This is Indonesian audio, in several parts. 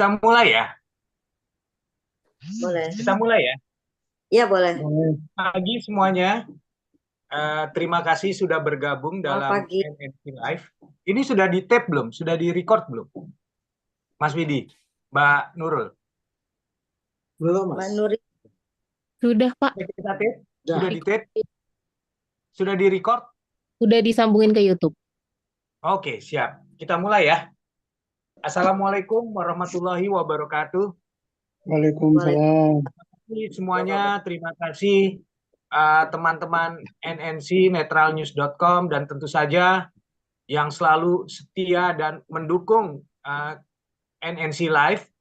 Kita mulai ya. Boleh. Kita mulai ya. Iya, boleh. Pagi semuanya. Terima kasih sudah bergabung Selamat dalam pagi. NNC Live. Ini sudah di tape belum? Sudah di record belum? Mas Widi, Mbak Nurul. Belum, Mbak Mas. Nuri. Sudah, Pak. Kita tape? Sudah di tape? Sudah di record? Udah disambungin ke YouTube. Oke, siap. Kita mulai ya. Assalamualaikum warahmatullahi wabarakatuh. Waalaikumsalam. Semuanya, terima kasih teman-teman NNC netralnews.com dan tentu saja yang selalu setia dan mendukung NNC Live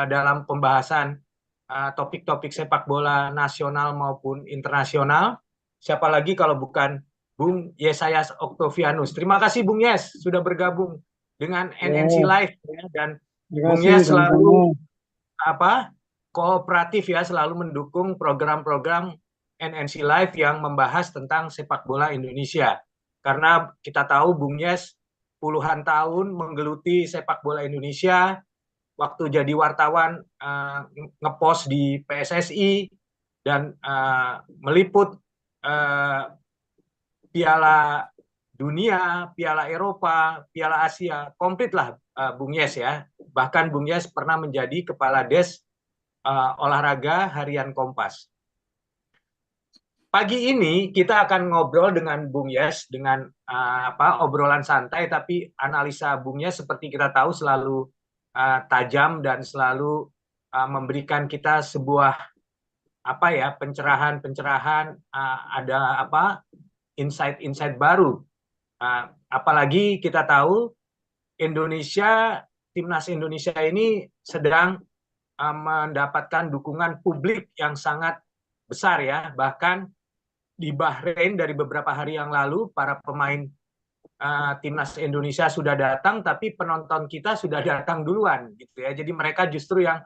dalam pembahasan topik-topik sepak bola nasional maupun internasional. Siapa lagi kalau bukan Bung Yesayas Oktavianus. Terima kasih Bung Yes sudah bergabung dengan NNC Live ya, dan Bung Yes selalu kooperatif ya, selalu mendukung program-program NNC Live yang membahas tentang sepak bola Indonesia. Karena kita tahu Bung Yes puluhan tahun menggeluti sepak bola Indonesia, waktu jadi wartawan ngepost di PSSI dan meliput Piala Dunia, Piala Eropa, Piala Asia, komplit lah Bung Yes ya. Bahkan Bung Yes pernah menjadi kepala des olahraga harian Kompas. Pagi ini kita akan ngobrol dengan Bung Yes dengan obrolan santai, tapi analisa Bung Yes seperti kita tahu selalu tajam dan selalu memberikan kita sebuah pencerahan, ada insight-insight baru. Apalagi kita tahu timnas Indonesia ini sedang mendapatkan dukungan publik yang sangat besar ya. Bahkan di Bahrain dari beberapa hari yang lalu para pemain timnas Indonesia sudah datang, tapi penonton kita sudah datang duluan gitu ya. Jadi mereka justru yang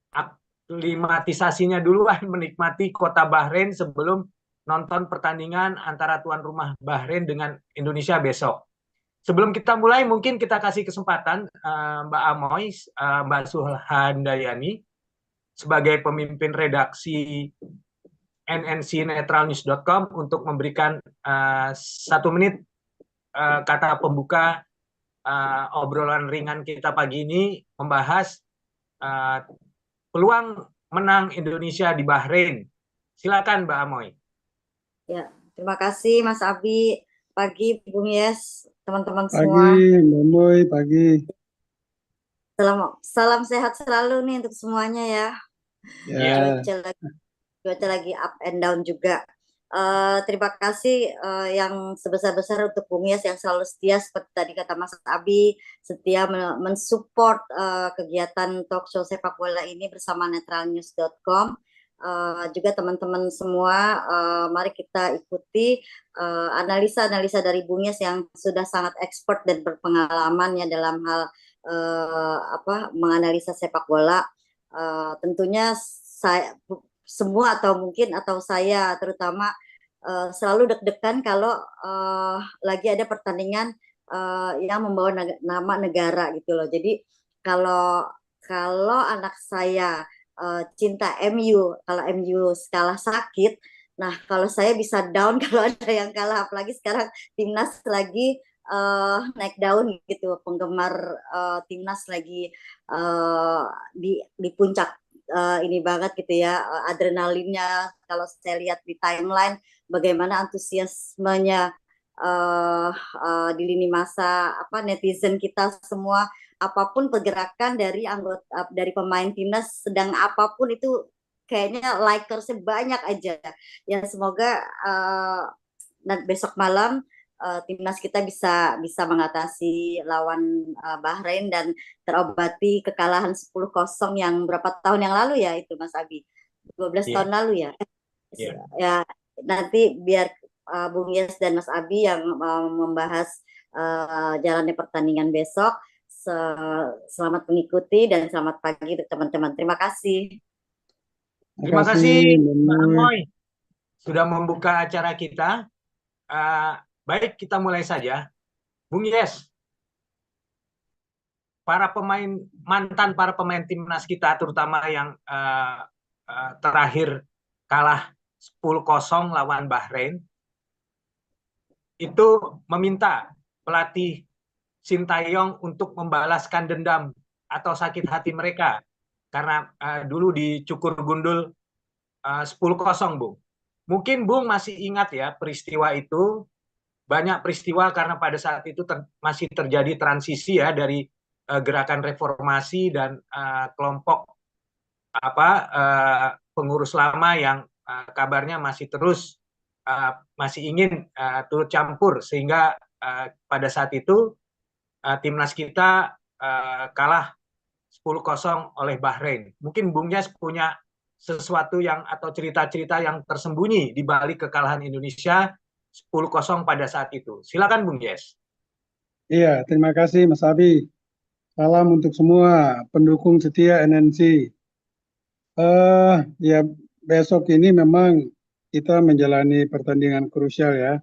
aklimatisasinya duluan menikmati kota Bahrain sebelum nonton pertandingan antara tuan rumah Bahrain dengan Indonesia besok. Sebelum kita mulai, mungkin kita kasih kesempatan Mbak Amoy, Mbak Suhandayani sebagai pemimpin redaksi nncnetralnews.com untuk memberikan 1 menit kata pembuka obrolan ringan kita pagi ini, membahas peluang menang Indonesia di Bahrain. Silakan Mbak Amoy. Ya, terima kasih Mas Abi. Pagi Bung Yes, teman-teman semua. Pagi, Mbak Amoy, pagi. Salam sehat selalu nih untuk semuanya ya. Ya. Cuaca lagi up and down juga. Terima kasih yang sebesar-besar untuk Bung Yes yang selalu setia seperti tadi kata Mas Abi, setia mensupport kegiatan talk show sepak bola ini bersama netralnews.com. Juga teman-teman semua, mari kita ikuti analisa-analisa dari Bung Yes yang sudah sangat expert dan berpengalaman ya dalam hal menganalisa sepak bola. Tentunya semua atau saya terutama selalu deg-degan kalau lagi ada pertandingan yang membawa nama negara gitu loh. Jadi kalau anak saya cinta MU, kalau MU kalah sakit, nah kalau saya bisa down kalau ada yang kalah, apalagi sekarang timnas lagi naik daun gitu, penggemar timnas lagi di puncak ini banget gitu ya, adrenalinnya. Kalau saya lihat di timeline bagaimana antusiasmenya di lini masa netizen kita semua, apapun pergerakan dari anggota dari pemain timnas sedang apapun itu kayaknya likersnya banyak aja ya. Semoga besok malam timnas kita bisa mengatasi lawan Bahrain dan terobati kekalahan 10-0 yang berapa tahun yang lalu ya itu Mas Abi, 12 tahun lalu ya. Ya nanti biar Bung Yes dan Mas Abi yang membahas jalannya pertandingan besok. Selamat mengikuti dan selamat pagi untuk teman-teman. Terima kasih. Terima kasih Mbak Amoy sudah membuka acara kita. Baik, kita mulai saja. Bung Yes. mantan para pemain timnas kita, terutama yang terakhir kalah 10-0 lawan Bahrain, itu meminta pelatih Sintayong untuk membalaskan dendam atau sakit hati mereka karena dulu dicukur gundul 10-0, Bung. Mungkin Bung masih ingat ya peristiwa itu. Banyak peristiwa karena pada saat itu masih terjadi transisi ya dari gerakan reformasi dan kelompok pengurus lama yang kabarnya masih ingin turut campur, sehingga pada saat itu timnas kita kalah 10-0 oleh Bahrain. Mungkin Bung Yes punya sesuatu atau cerita-cerita yang tersembunyi di balik kekalahan Indonesia 10-0 pada saat itu. Silakan Bung Yes. Iya, terima kasih Mas Abi. Salam untuk semua pendukung setia NNC. Ya, besok ini memang kita menjalani pertandingan krusial ya.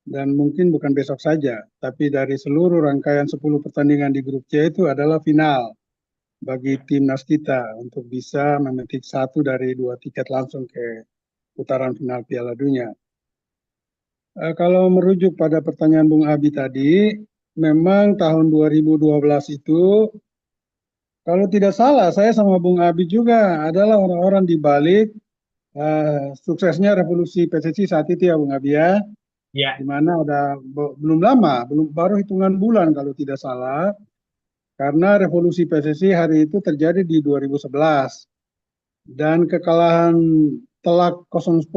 Dan mungkin bukan besok saja, tapi dari seluruh rangkaian 10 pertandingan di grup C itu adalah final bagi timnas kita untuk bisa memetik 1 dari 2 tiket langsung ke putaran final Piala Dunia. Kalau merujuk pada pertanyaan Bung Abi tadi, memang tahun 2012 itu, kalau tidak salah, saya sama Bung Abi juga adalah orang-orang di balik suksesnya revolusi PSSI saat itu ya Bung Abi ya. Ya. Di mana belum lama, baru hitungan bulan kalau tidak salah, karena revolusi PSSI hari itu terjadi di 2011 dan kekalahan telak 0-10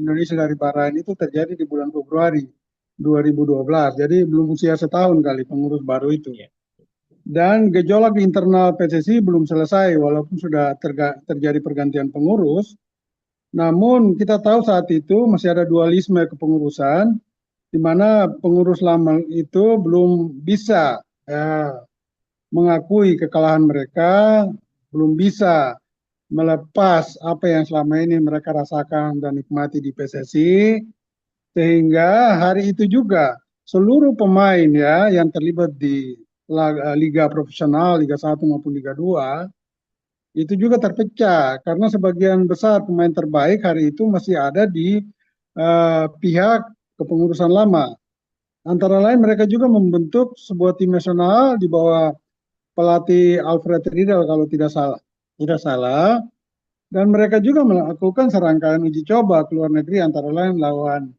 Indonesia dari Bahrain itu terjadi di bulan Februari 2012. Jadi belum usia setahun kali pengurus baru itu. Dan gejolak di internal PSSI belum selesai walaupun sudah terjadi pergantian pengurus. Namun kita tahu saat itu masih ada dualisme kepengurusan, di mana pengurus lama itu belum bisa mengakui kekalahan mereka, belum bisa melepas apa yang selama ini mereka rasakan dan nikmati di PSSI, sehingga hari itu juga seluruh pemain ya yang terlibat di liga profesional, Liga 1 maupun Liga 2, itu juga terpecah karena sebagian besar pemain terbaik hari itu masih ada di pihak kepengurusan lama. Antara lain mereka juga membentuk sebuah tim nasional di bawah pelatih Alfred Riedel kalau tidak salah. Dan mereka juga melakukan serangkaian uji coba ke luar negeri, antara lain lawan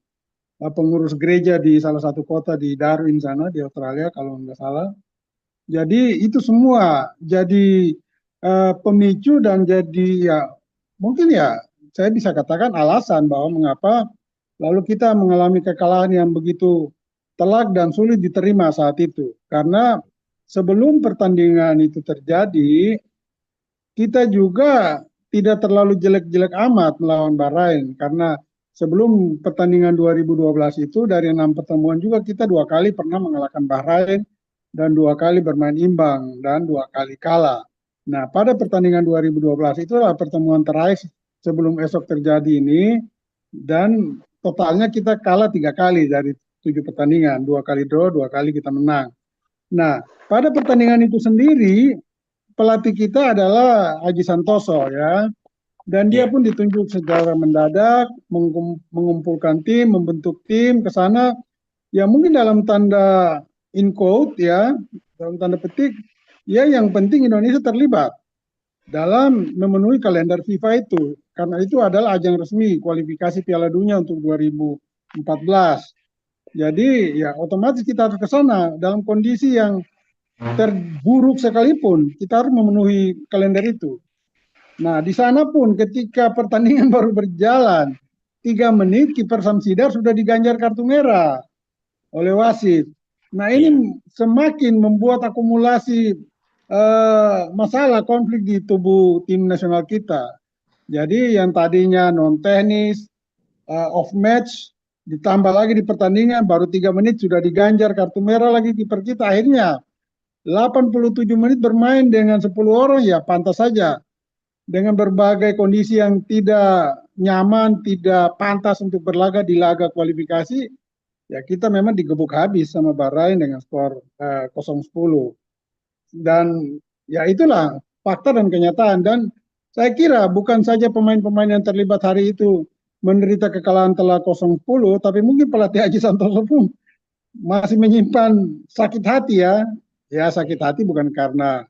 pengurus gereja di salah satu kota di Darwin sana di Australia kalau nggak salah. Jadi itu semua jadi pemicu dan jadi ya mungkin ya saya bisa katakan alasan bahwa mengapa lalu kita mengalami kekalahan yang begitu telak dan sulit diterima saat itu. Karena sebelum pertandingan itu terjadi, kita juga tidak terlalu jelek-jelek amat melawan Bahrain. Karena sebelum pertandingan 2012 itu dari 6 pertemuan juga kita 2 kali pernah mengalahkan Bahrain dan 2 kali bermain imbang dan 2 kali kalah. Nah, pada pertandingan 2012 itulah pertemuan terakhir sebelum esok terjadi ini, dan totalnya kita kalah 3 kali dari 7 pertandingan, 2 kali draw, 2 kali kita menang. Nah, pada pertandingan itu sendiri pelatih kita adalah Aji Santoso ya, dan dia pun ditunjuk secara mendadak, mengumpulkan tim, membentuk tim ke sana, ya mungkin dalam tanda in quote ya, dalam tanda petik, ya yang penting Indonesia terlibat dalam memenuhi kalender FIFA itu, karena itu adalah ajang resmi kualifikasi Piala Dunia untuk 2014. Jadi ya otomatis kita harus ke sana dalam kondisi yang terburuk sekalipun, kita harus memenuhi kalender itu. Nah, di sana pun ketika pertandingan baru berjalan 3 menit, kiper Samsidar sudah diganjar kartu merah oleh wasit. Nah, ini semakin membuat akumulasi masalah konflik di tubuh tim nasional kita. Jadi yang tadinya non teknis, off match, ditambah lagi di pertandingan baru 3 menit sudah diganjar kartu merah lagi kiper kita. Akhirnya 87 menit bermain dengan 10 orang, ya pantas saja. Dengan berbagai kondisi yang tidak nyaman, tidak pantas untuk berlaga di laga kualifikasi, ya kita memang digebuk habis sama Bahrain dengan skor 0-10. Dan ya itulah fakta dan kenyataan. Dan saya kira bukan saja pemain-pemain yang terlibat hari itu menderita kekalahan telak 0-10, tapi mungkin pelatih Aji Santoso pun masih menyimpan sakit hati ya. Ya sakit hati bukan karena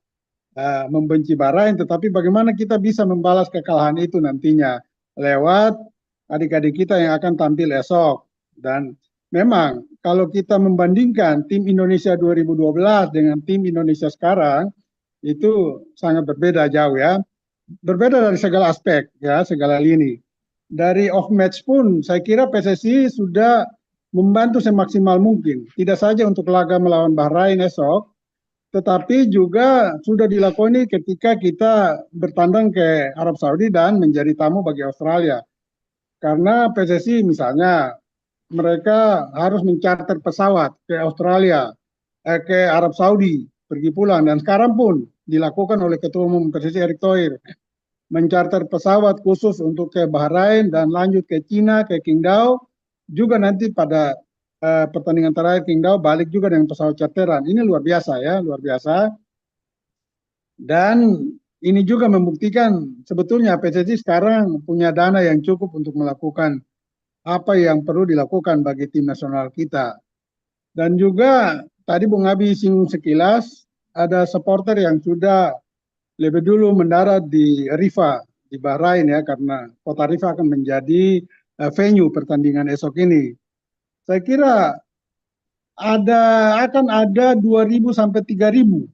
membenci Bahrain, tetapi bagaimana kita bisa membalas kekalahan itu nantinya lewat adik-adik kita yang akan tampil esok. Dan memang kalau kita membandingkan tim Indonesia 2012 dengan tim Indonesia sekarang, itu sangat berbeda jauh ya. Berbeda dari segala aspek ya, segala lini. Dari off match pun saya kira PSSI sudah membantu semaksimal mungkin. Tidak saja untuk laga melawan Bahrain esok, tetapi juga sudah dilakoni ketika kita bertandang ke Arab Saudi dan menjadi tamu bagi Australia. Karena PSSI misalnya mereka harus mencarter pesawat ke Australia, ke Arab Saudi, pergi pulang. Dan sekarang pun dilakukan oleh Ketua Umum PSSI Erick Thohir, mencarter pesawat khusus untuk ke Bahrain dan lanjut ke Cina, ke Qingdao. Juga nanti pada pertandingan terakhir Qingdao balik juga dengan pesawat charteran. Ini luar biasa ya, luar biasa. Dan ini juga membuktikan sebetulnya PSSI sekarang punya dana yang cukup untuk melakukan apa yang perlu dilakukan bagi tim nasional kita. Dan juga tadi Bung Abi singgung sekilas, ada supporter yang sudah lebih dulu mendarat di Rifah, di Bahrain ya, karena kota Rifah akan menjadi venue pertandingan esok ini. Saya kira akan ada 2.000 sampai 3.000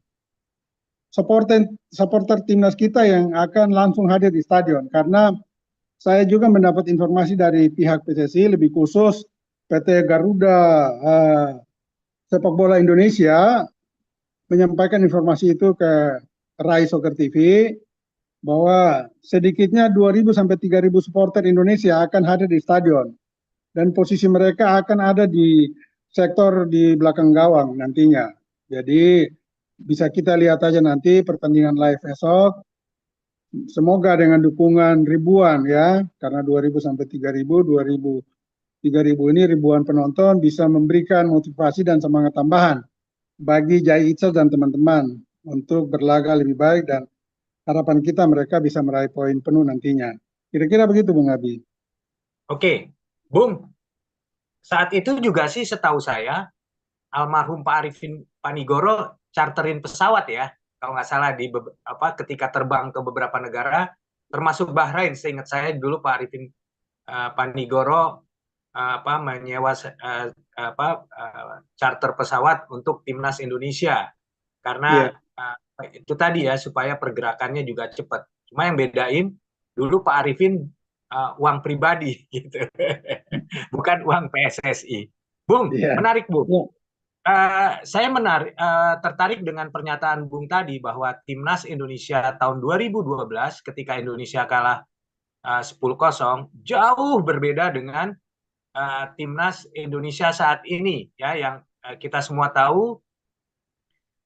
supporter timnas kita yang akan langsung hadir di stadion. Karena saya juga mendapat informasi dari pihak PSSI, lebih khusus PT Garuda Sepak Bola Indonesia menyampaikan informasi itu ke Rai Soccer TV bahwa sedikitnya 2.000 sampai 3.000 supporter Indonesia akan hadir di stadion. Dan posisi mereka akan ada di sektor di belakang gawang nantinya. Jadi bisa kita lihat aja nanti pertandingan live esok. Semoga dengan dukungan ribuan ya, karena 2.000 sampai 3.000, 3.000 ini ribuan penonton bisa memberikan motivasi dan semangat tambahan bagi Jai Itzal dan teman-teman untuk berlaga lebih baik, dan harapan kita mereka bisa meraih poin penuh nantinya. Kira-kira begitu Bung Abi. Oke, Bung. Saat itu juga sih setahu saya almarhum Pak Arifin Panigoro charterin pesawat ya, kalau nggak salah ketika terbang ke beberapa negara, termasuk Bahrain. Seingat saya dulu Pak Arifin Panigoro menyewa charter pesawat untuk timnas Indonesia karena itu tadi ya, supaya pergerakannya juga cepat. Cuma yang bedain dulu Pak Arifin uang pribadi gitu, bukan uang PSSI. Bung, menarik Bung. Saya tertarik dengan pernyataan Bung tadi bahwa timnas Indonesia tahun 2012 ketika Indonesia kalah 10-0 jauh berbeda dengan timnas Indonesia saat ini ya, yang kita semua tahu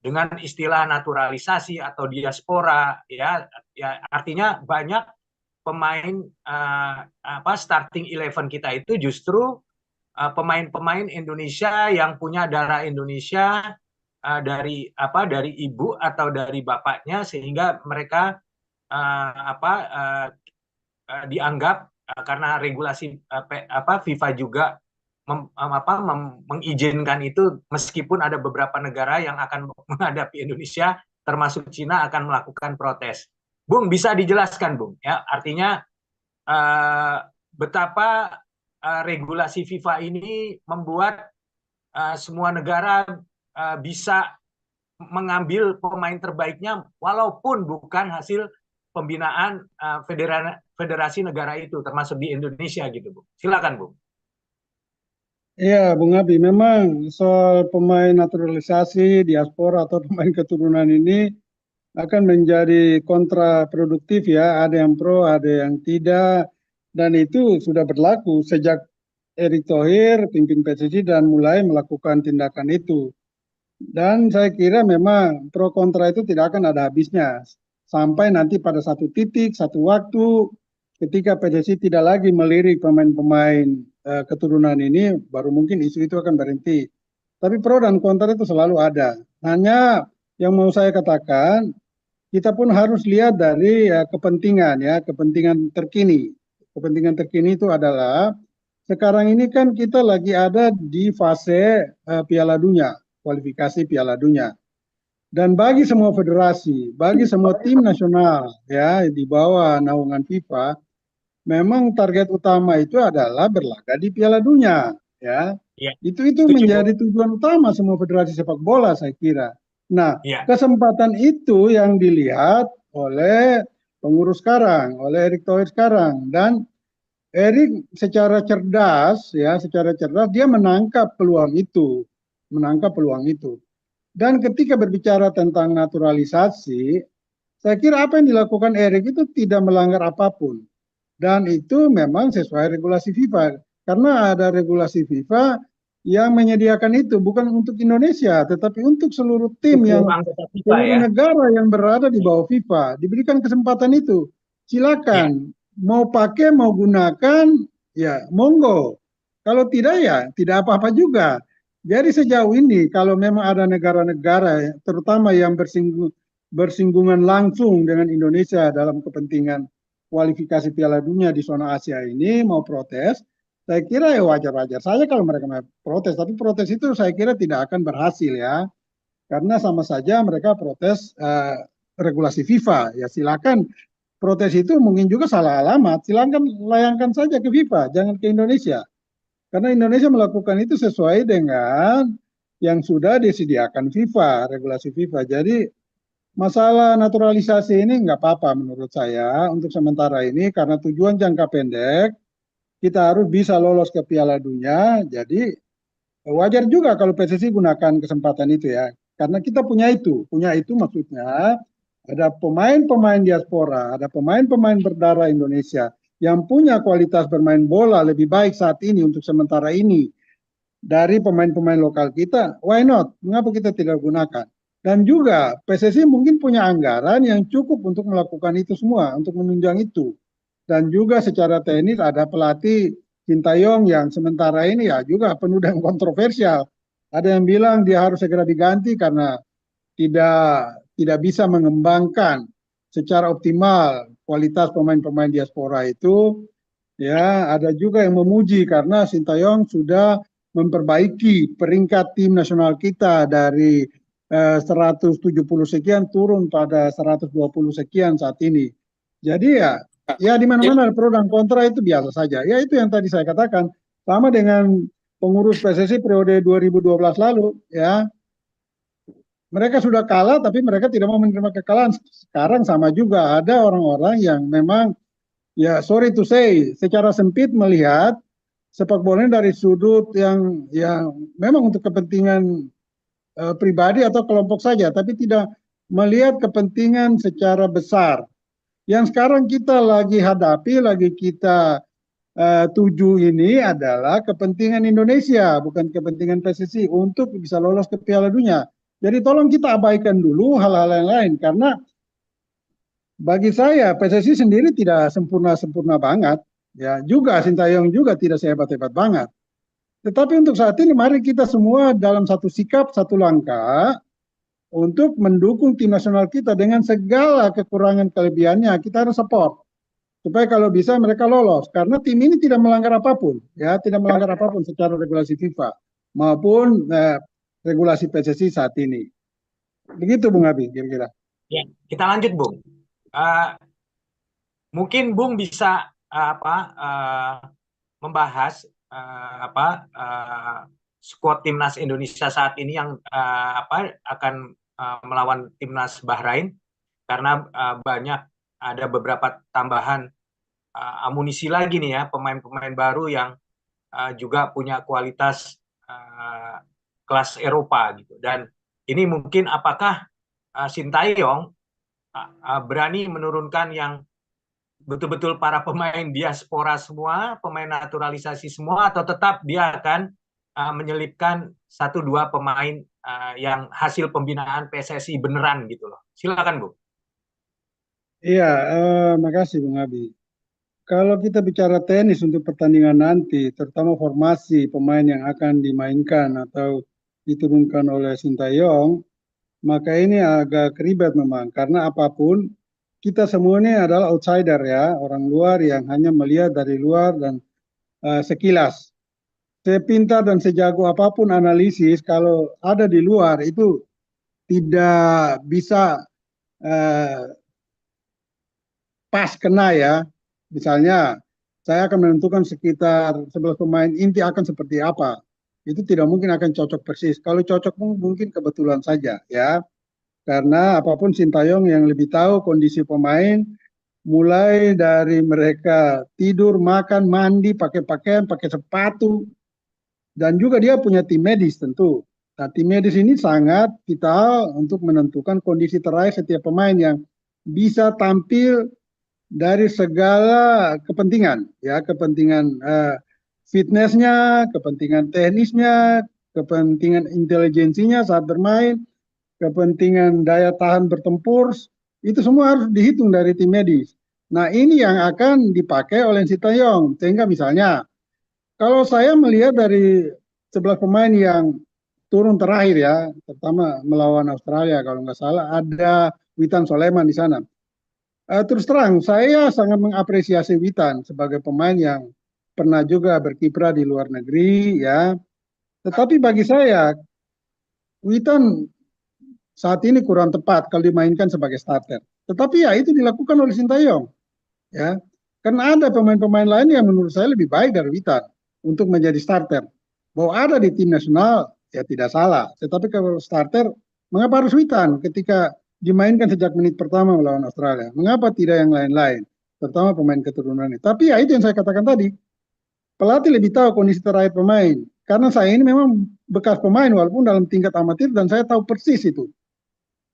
dengan istilah naturalisasi atau diaspora ya artinya banyak pemain starting 11 kita itu justru pemain-pemain Indonesia yang punya darah Indonesia dari ibu atau dari bapaknya, sehingga mereka dianggap karena regulasi FIFA juga mengizinkan itu, meskipun ada beberapa negara yang akan menghadapi Indonesia termasuk Cina akan melakukan protes. Bung, bisa dijelaskan Bung ya, artinya betapa regulasi FIFA ini membuat semua negara bisa mengambil pemain terbaiknya walaupun bukan hasil pembinaan federasi negara itu, termasuk di Indonesia gitu Bung. Silakan Bung. Iya, Bung Abi, memang soal pemain naturalisasi, diaspora atau pemain keturunan ini akan menjadi kontraproduktif ya. Ada yang pro, ada yang tidak. Dan itu sudah berlaku sejak Erick Thohir pimpin PSSI dan mulai melakukan tindakan itu. Dan saya kira memang pro kontra itu tidak akan ada habisnya. Sampai nanti pada satu titik, satu waktu, ketika PSSI tidak lagi melirik pemain-pemain keturunan ini, baru mungkin isu itu akan berhenti. Tapi pro dan kontra itu selalu ada. Hanya yang mau saya katakan, kita pun harus lihat dari kepentingan ya, kepentingan terkini. Kepentingan terkini itu adalah sekarang ini kan kita lagi ada di fase Piala Dunia, kualifikasi Piala Dunia. Dan bagi semua federasi, bagi semua tim nasional ya di bawah naungan FIFA, memang target utama itu adalah berlaga di Piala Dunia ya. Ya, Itu setuju, Bung. menjadi tujuan utama semua federasi sepak bola saya kira. Nah, Ya, kesempatan itu yang dilihat oleh pengurus sekarang, oleh Erick Thohir sekarang, dan Erick secara cerdas ya, secara cerdas dia menangkap peluang itu, menangkap peluang itu. Dan ketika berbicara tentang naturalisasi, saya kira apa yang dilakukan Erick itu tidak melanggar apapun. Dan itu memang sesuai regulasi FIFA. Karena ada regulasi FIFA yang menyediakan itu bukan untuk Indonesia, tetapi untuk seluruh tim yang seluruh anggota FIFA seluruh ya. negara yang berada di bawah FIFA diberikan kesempatan itu. Ya, Silakan mau pakai mau gunakan ya monggo. Kalau tidak ya tidak apa-apa juga. Jadi sejauh ini kalau memang ada negara-negara terutama yang bersinggungan langsung dengan Indonesia dalam kepentingan kualifikasi Piala Dunia di zona Asia ini mau protes, saya kira ya wajar-wajar saja kalau mereka mau protes. Tapi protes itu saya kira tidak akan berhasil ya, karena sama saja mereka protes regulasi FIFA. Ya silakan protes itu mungkin juga salah alamat, silakan layangkan saja ke FIFA, jangan ke Indonesia. Karena Indonesia melakukan itu sesuai dengan yang sudah disediakan FIFA, regulasi FIFA. Jadi masalah naturalisasi ini nggak apa-apa menurut saya untuk sementara ini karena tujuan jangka pendek kita harus bisa lolos ke Piala Dunia. Jadi wajar juga kalau PSSI gunakan kesempatan itu ya. Karena kita punya itu maksudnya ada pemain-pemain diaspora, ada pemain-pemain berdarah Indonesia yang punya kualitas bermain bola lebih baik saat ini untuk sementara ini dari pemain-pemain lokal kita, why not? Mengapa kita tidak gunakan? Dan juga PSSI mungkin punya anggaran yang cukup untuk melakukan itu semua, untuk menunjang itu. Dan juga secara teknis ada pelatih Sintayong yang sementara ini ya juga penuh dengan kontroversial. Ada yang bilang dia harus segera diganti karena tidak bisa mengembangkan secara optimal kualitas pemain-pemain diaspora itu. Ya, ada juga yang memuji karena Sintayong sudah memperbaiki peringkat tim nasional kita dari 170 sekian turun pada 120 sekian saat ini. Jadi ya di mana-mana pro dan kontra itu biasa saja. Ya itu yang tadi saya katakan. Sama dengan pengurus PSSI periode 2012 lalu ya. Mereka sudah kalah tapi mereka tidak mau menerima kekalahan. Sekarang sama juga ada orang-orang yang memang ya sorry to say secara sempit melihat sepak bola dari sudut yang memang untuk kepentingan pribadi atau kelompok saja, tapi tidak melihat kepentingan secara besar. Yang sekarang kita lagi hadapi, lagi kita tuju ini adalah kepentingan Indonesia, bukan kepentingan PSSI untuk bisa lolos ke Piala Dunia. Jadi tolong kita abaikan dulu hal-hal yang lain, karena bagi saya PSSI sendiri tidak sempurna-sempurna banget. Ya, juga Sintayong juga tidak sehebat-hebat banget. Tetapi untuk saat ini mari kita semua dalam satu sikap, satu langkah untuk mendukung tim nasional kita dengan segala kekurangan kelebihannya. Kita harus support supaya kalau bisa mereka lolos karena tim ini tidak melanggar apapun, ya tidak melanggar apapun secara regulasi FIFA maupun regulasi PSSI saat ini. Begitu Bung Abi kira-kira. Ya, kita lanjut Bung. Mungkin Bung bisa membahas skuad timnas Indonesia saat ini yang akan melawan timnas Bahrain karena ada beberapa tambahan amunisi lagi nih ya, pemain-pemain baru yang juga punya kualitas kelas Eropa gitu. Dan ini mungkin apakah Sintayong berani menurunkan yang betul-betul para pemain diaspora semua, pemain naturalisasi semua, atau tetap dia akan menyelipkan 1-2 pemain yang hasil pembinaan PSSI beneran gitu loh. Silakan Bu. Iya, makasih Bung Abi. Kalau kita bicara tenis untuk pertandingan nanti, terutama formasi pemain yang akan dimainkan atau diturunkan oleh Sintayong, maka ini agak ribet memang. Karena apapun, kita semua ini adalah outsider ya, orang luar yang hanya melihat dari luar dan sekilas. Sepintar dan sejago apapun analisis, kalau ada di luar itu tidak bisa pas kena ya. Misalnya, saya akan menentukan sekitar 11 pemain inti akan seperti apa. Itu tidak mungkin akan cocok persis. Kalau cocok mungkin kebetulan saja ya. Karena apapun Sintayong yang lebih tahu kondisi pemain, mulai dari mereka tidur, makan, mandi, pakai pakaian, pakai sepatu, dan juga dia punya tim medis tentu. Nah, tim medis ini sangat vital untuk menentukan kondisi terakhir setiap pemain yang bisa tampil dari segala kepentingan, ya, kepentingan fitnessnya, kepentingan teknisnya, kepentingan intelijensinya saat bermain, kepentingan daya tahan bertempur, itu semua harus dihitung dari tim medis. Nah, ini yang akan dipakai oleh Sintayong. Sehingga misalnya, kalau saya melihat dari 11 pemain yang turun terakhir ya, pertama melawan Australia kalau nggak salah, ada Witan Soleman di sana. Terus terang, saya sangat mengapresiasi Witan sebagai pemain yang pernah juga berkiprah di luar negeri ya. Tetapi bagi saya, Witan saat ini kurang tepat kalau dimainkan sebagai starter. Tetapi ya itu dilakukan oleh Sintayong ya. Karena ada pemain-pemain lain yang menurut saya lebih baik dari Witan untuk menjadi starter. Bahwa ada di tim nasional ya tidak salah. Tetapi kalau starter, mengapa harus Witan ketika dimainkan sejak menit pertama melawan Australia? Mengapa tidak yang lain-lain? Terutama pemain keturunannya. Tapi ya itu yang saya katakan tadi. Pelatih lebih tahu kondisi terakhir pemain. Karena saya ini memang bekas pemain walaupun dalam tingkat amatir dan saya tahu persis itu.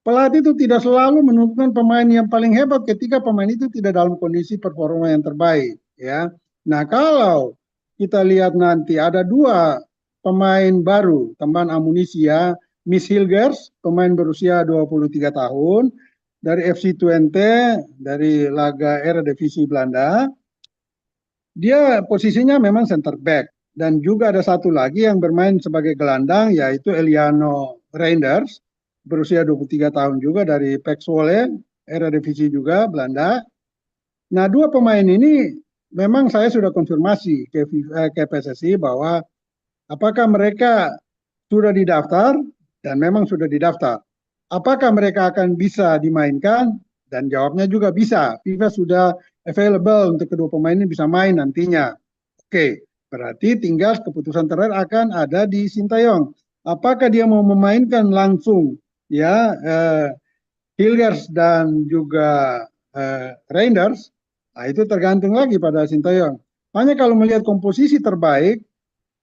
Pelatih itu tidak selalu menentukan pemain yang paling hebat ketika pemain itu tidak dalam kondisi performa yang terbaik, ya. Nah, kalau kita lihat nanti ada dua pemain baru, tambahan amunisi ya, Miss Hilgers, pemain berusia 23 tahun dari FC Twente dari laga Eredivisie Belanda. Dia posisinya memang center back dan juga ada satu lagi yang bermain sebagai gelandang yaitu Eliano Reinders berusia 23 tahun juga dari PEC Zwolle, Eredivisie juga Belanda. Nah, dua pemain ini memang saya sudah konfirmasi ke PSSI bahwa apakah mereka sudah didaftar dan memang sudah didaftar. Apakah mereka akan bisa dimainkan? Dan jawabnya juga bisa. FIFA sudah available untuk kedua pemain ini bisa main nantinya. Oke, berarti tinggal keputusan terakhir akan ada di Sintayong. Apakah dia mau memainkan langsung ya Hilgers dan juga Reinders? Nah, itu tergantung lagi pada Sintayong. Hanya kalau melihat komposisi terbaik,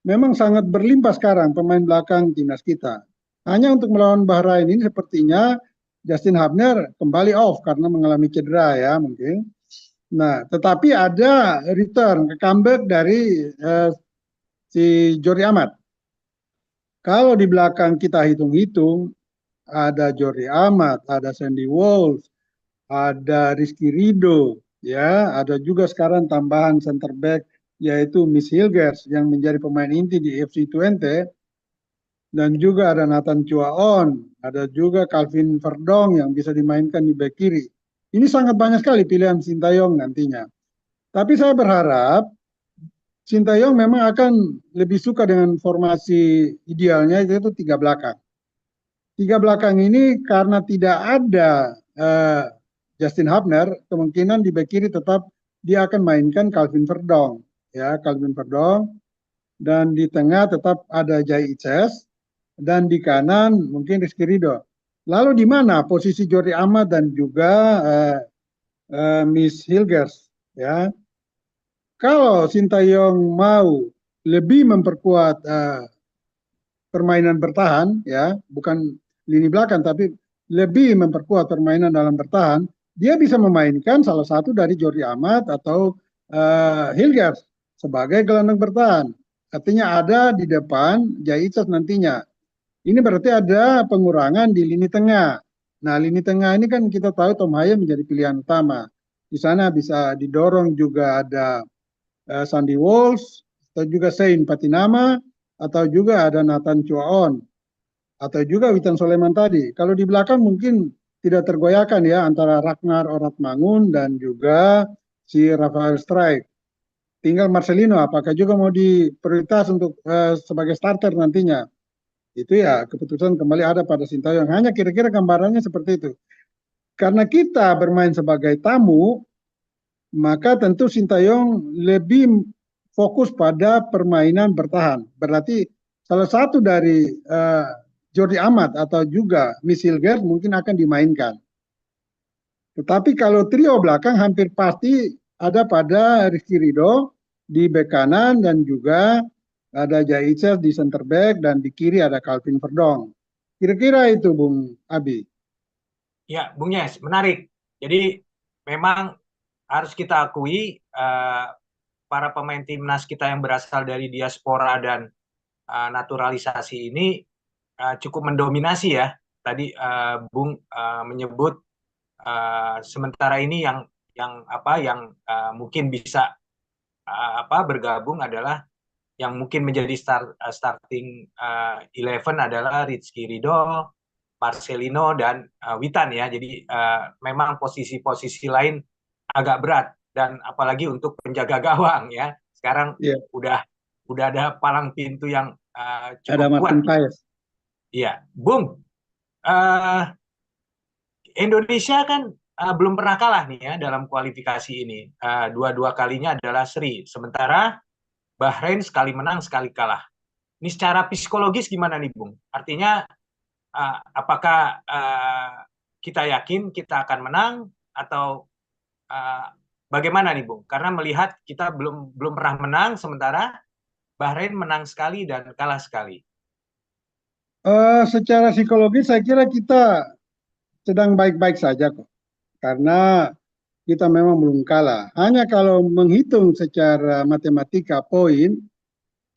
memang sangat berlimpah sekarang pemain belakang timnas kita. Hanya untuk melawan Bahrain ini sepertinya Justin Hubner kembali off karena mengalami cedera ya mungkin. Nah, tetapi ada return, comeback dari si Jordi Amat. Kalau di belakang kita hitung-hitung, ada Jordi Amat, ada Sandy Walsh, ada Rizky Ridho, ya, ada juga sekarang tambahan center back yaitu Miss Hilgers yang menjadi pemain inti di FC Twente, dan juga ada Nathan Chuaon, ada juga Calvin Verdong yang bisa dimainkan di back kiri. Ini sangat banyak sekali pilihan Sintayong nantinya. Tapi saya berharap Sintayong memang akan lebih suka dengan formasi idealnya yaitu tiga belakang. Tiga belakang ini karena tidak ada Justin Hubner, kemungkinan di bek kiri tetap dia akan mainkan Calvin Verdong, ya Calvin Verdong, dan di tengah tetap ada Jai Ices, dan di kanan mungkin Rizky Ridho. Lalu di mana posisi Jordi Amat dan juga Miss Hilgers, ya? Kalau Sintayong mau lebih memperkuat permainan bertahan, ya, bukan lini belakang, tapi lebih memperkuat permainan dalam bertahan, dia bisa memainkan salah satu dari Jordi Amat atau Hilgers sebagai gelandang bertahan. Artinya ada di depan Jaitzes nantinya. Ini berarti ada pengurangan di lini tengah. Nah, lini tengah ini kan kita tahu Tom Haya menjadi pilihan utama. Di sana bisa didorong juga ada Sandy Walsh, atau juga Sein Patinama, atau juga ada Nathan Chuaon. atau juga Witan Soleman tadi. Kalau di belakang mungkin tidak tergoyahkan ya antara Ragnar Oratmangun dan juga si Rafael Strijk. Tinggal Marcelino, apakah juga mau diprioritas untuk sebagai starter nantinya? Itu ya keputusan kembali ada pada Sintayong. Hanya kira-kira gambarannya seperti itu. Karena kita bermain sebagai tamu, maka tentu Sintayong lebih fokus pada permainan bertahan. Berarti salah satu dari Jordi Amat atau juga Michel Gerd mungkin akan dimainkan. Tetapi kalau trio belakang hampir pasti ada pada Rizky Ridho di bek kanan dan juga ada Jaicer di center back dan di kiri ada Calvin Verdong. Kira-kira itu Bung Abi. Ya, Bung Yes, menarik. Jadi memang harus kita akui para pemain timnas kita yang berasal dari diaspora dan naturalisasi ini cukup mendominasi ya. Tadi Bung menyebut sementara ini yang mungkin bisa bergabung adalah yang mungkin menjadi starting 11 adalah Rizky Ridho, Marcelino dan Witan ya. Jadi memang posisi-posisi lain agak berat dan apalagi untuk penjaga gawang ya. Sekarang udah ada palang pintu yang cukup Ada kuat. Martin Paes. Iya, Bung. Indonesia kan belum pernah kalah nih ya dalam kualifikasi ini. Dua-dua kalinya adalah seri. Sementara Bahrain sekali menang, sekali kalah. Ini secara psikologis gimana nih, Bung? Artinya apakah kita yakin kita akan menang atau bagaimana nih, Bung? Karena melihat kita belum pernah menang, sementara Bahrain menang sekali dan kalah sekali. Secara psikologis saya kira kita sedang baik-baik saja kok. Karena kita memang belum kalah. Hanya kalau menghitung secara matematika poin,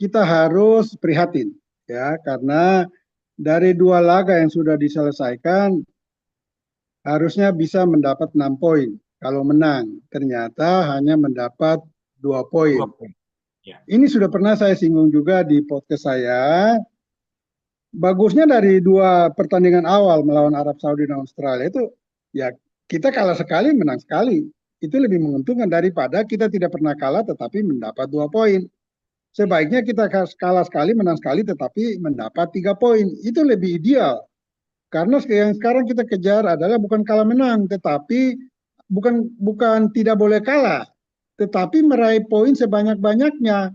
kita harus prihatin ya, karena dari 2 laga yang sudah diselesaikan harusnya bisa mendapat 6 poin kalau menang. Ternyata hanya mendapat 2 poin. 2 poin. Ya. Ini sudah pernah saya singgung juga di podcast saya. Bagusnya dari 2 pertandingan awal melawan Arab Saudi dan Australia itu ya kita kalah sekali menang sekali. Itu lebih menguntungkan daripada kita tidak pernah kalah tetapi mendapat 2 poin. Sebaiknya kita kalah sekali menang sekali tetapi mendapat 3 poin. Itu lebih ideal. Karena yang sekarang kita kejar adalah bukan kalah menang tetapi bukan tidak boleh kalah tetapi meraih poin sebanyak-banyaknya.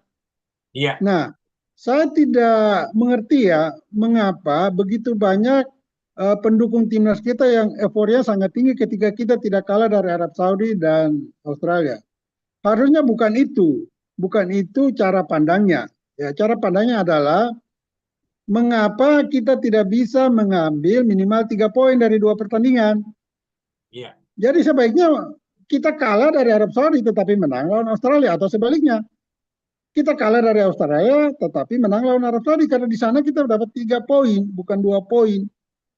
Iya. Nah, saya tidak mengerti ya mengapa begitu banyak pendukung timnas kita yang euforia sangat tinggi ketika kita tidak kalah dari Arab Saudi dan Australia. Harusnya bukan itu cara pandangnya. Ya, cara pandangnya adalah mengapa kita tidak bisa mengambil minimal 3 poin dari 2 pertandingan. Iya. Jadi sebaiknya kita kalah dari Arab Saudi tetapi menang lawan Australia atau sebaliknya. Kita kalah dari Australia tetapi menang lawan Arab Saudi karena di sana kita dapat 3 poin bukan 2 poin.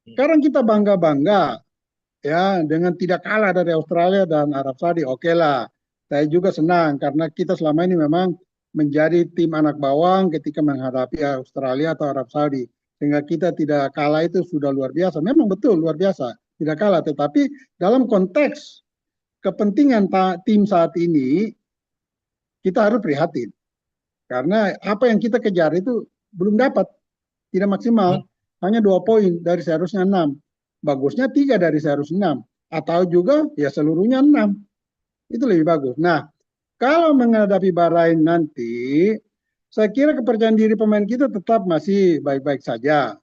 Sekarang kita bangga-bangga ya dengan tidak kalah dari Australia dan Arab Saudi. Oke lah. Saya juga senang karena kita selama ini memang menjadi tim anak bawang ketika menghadapi Australia atau Arab Saudi. Sehingga kita tidak kalah itu sudah luar biasa. Memang betul luar biasa tidak kalah. Tetapi dalam konteks kepentingan tim saat ini kita harus prihatin. Karena apa yang kita kejar itu belum dapat, tidak maksimal. Hanya 2 poin dari seharusnya 6. Bagusnya 3 dari seharusnya 6. Atau juga ya seluruhnya 6. Itu lebih bagus. Nah, kalau menghadapi Bahrain nanti, saya kira kepercayaan diri pemain kita tetap masih baik-baik saja.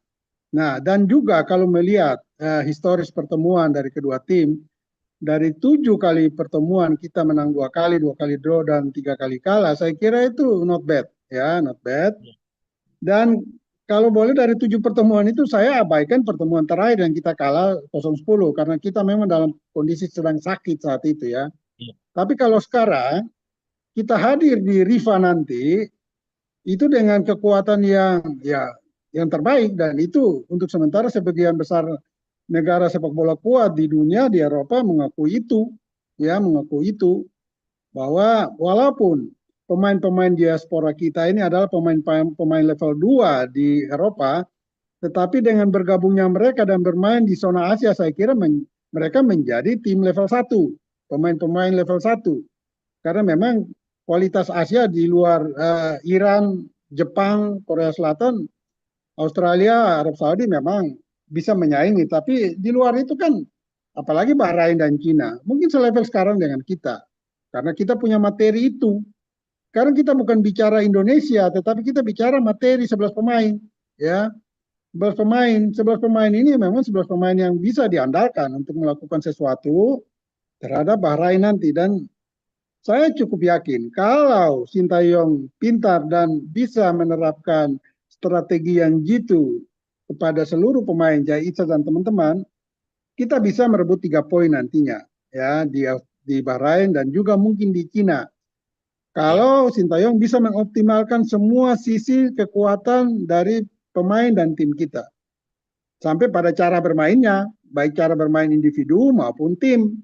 Nah, dan juga kalau melihat historis pertemuan dari kedua tim, dari 7 kali pertemuan kita menang 2 kali, 2 kali draw dan 3 kali kalah. Saya kira itu not bad, ya, not bad. Dan kalau boleh dari 7 pertemuan itu saya abaikan pertemuan terakhir yang kita kalah 0-10 karena kita memang dalam kondisi sedang sakit saat itu ya. Tapi kalau sekarang kita hadir di Rifa nanti itu dengan kekuatan yang terbaik dan itu untuk sementara sebagian besar negara sepak bola kuat di dunia di Eropa mengakui itu bahwa walaupun pemain-pemain diaspora kita ini adalah pemain level 2 di Eropa Tetapi dengan bergabungnya mereka dan bermain di zona Asia, saya kira mereka menjadi tim level 1, pemain-pemain level 1. Karena memang kualitas Asia di luar Iran, Jepang, Korea Selatan, Australia, Arab Saudi memang bisa menyaingi. Tapi di luar itu kan, apalagi Bahrain dan Cina, mungkin selevel sekarang dengan kita. Karena kita punya materi itu. Sekarang kita bukan bicara Indonesia, tetapi kita bicara materi 11 pemain. Ya, 11 pemain ini memang 11 pemain yang bisa diandalkan untuk melakukan sesuatu terhadap Bahrain nanti. Dan saya cukup yakin kalau Sintayong pintar dan bisa menerapkan strategi yang jitu kepada seluruh pemain Jai Ica dan teman-teman, kita bisa merebut 3 poin nantinya ya di Bahrain dan juga mungkin di Cina. Kalau Sintayong bisa mengoptimalkan semua sisi kekuatan dari pemain dan tim kita. Sampai pada cara bermainnya, baik cara bermain individu maupun tim.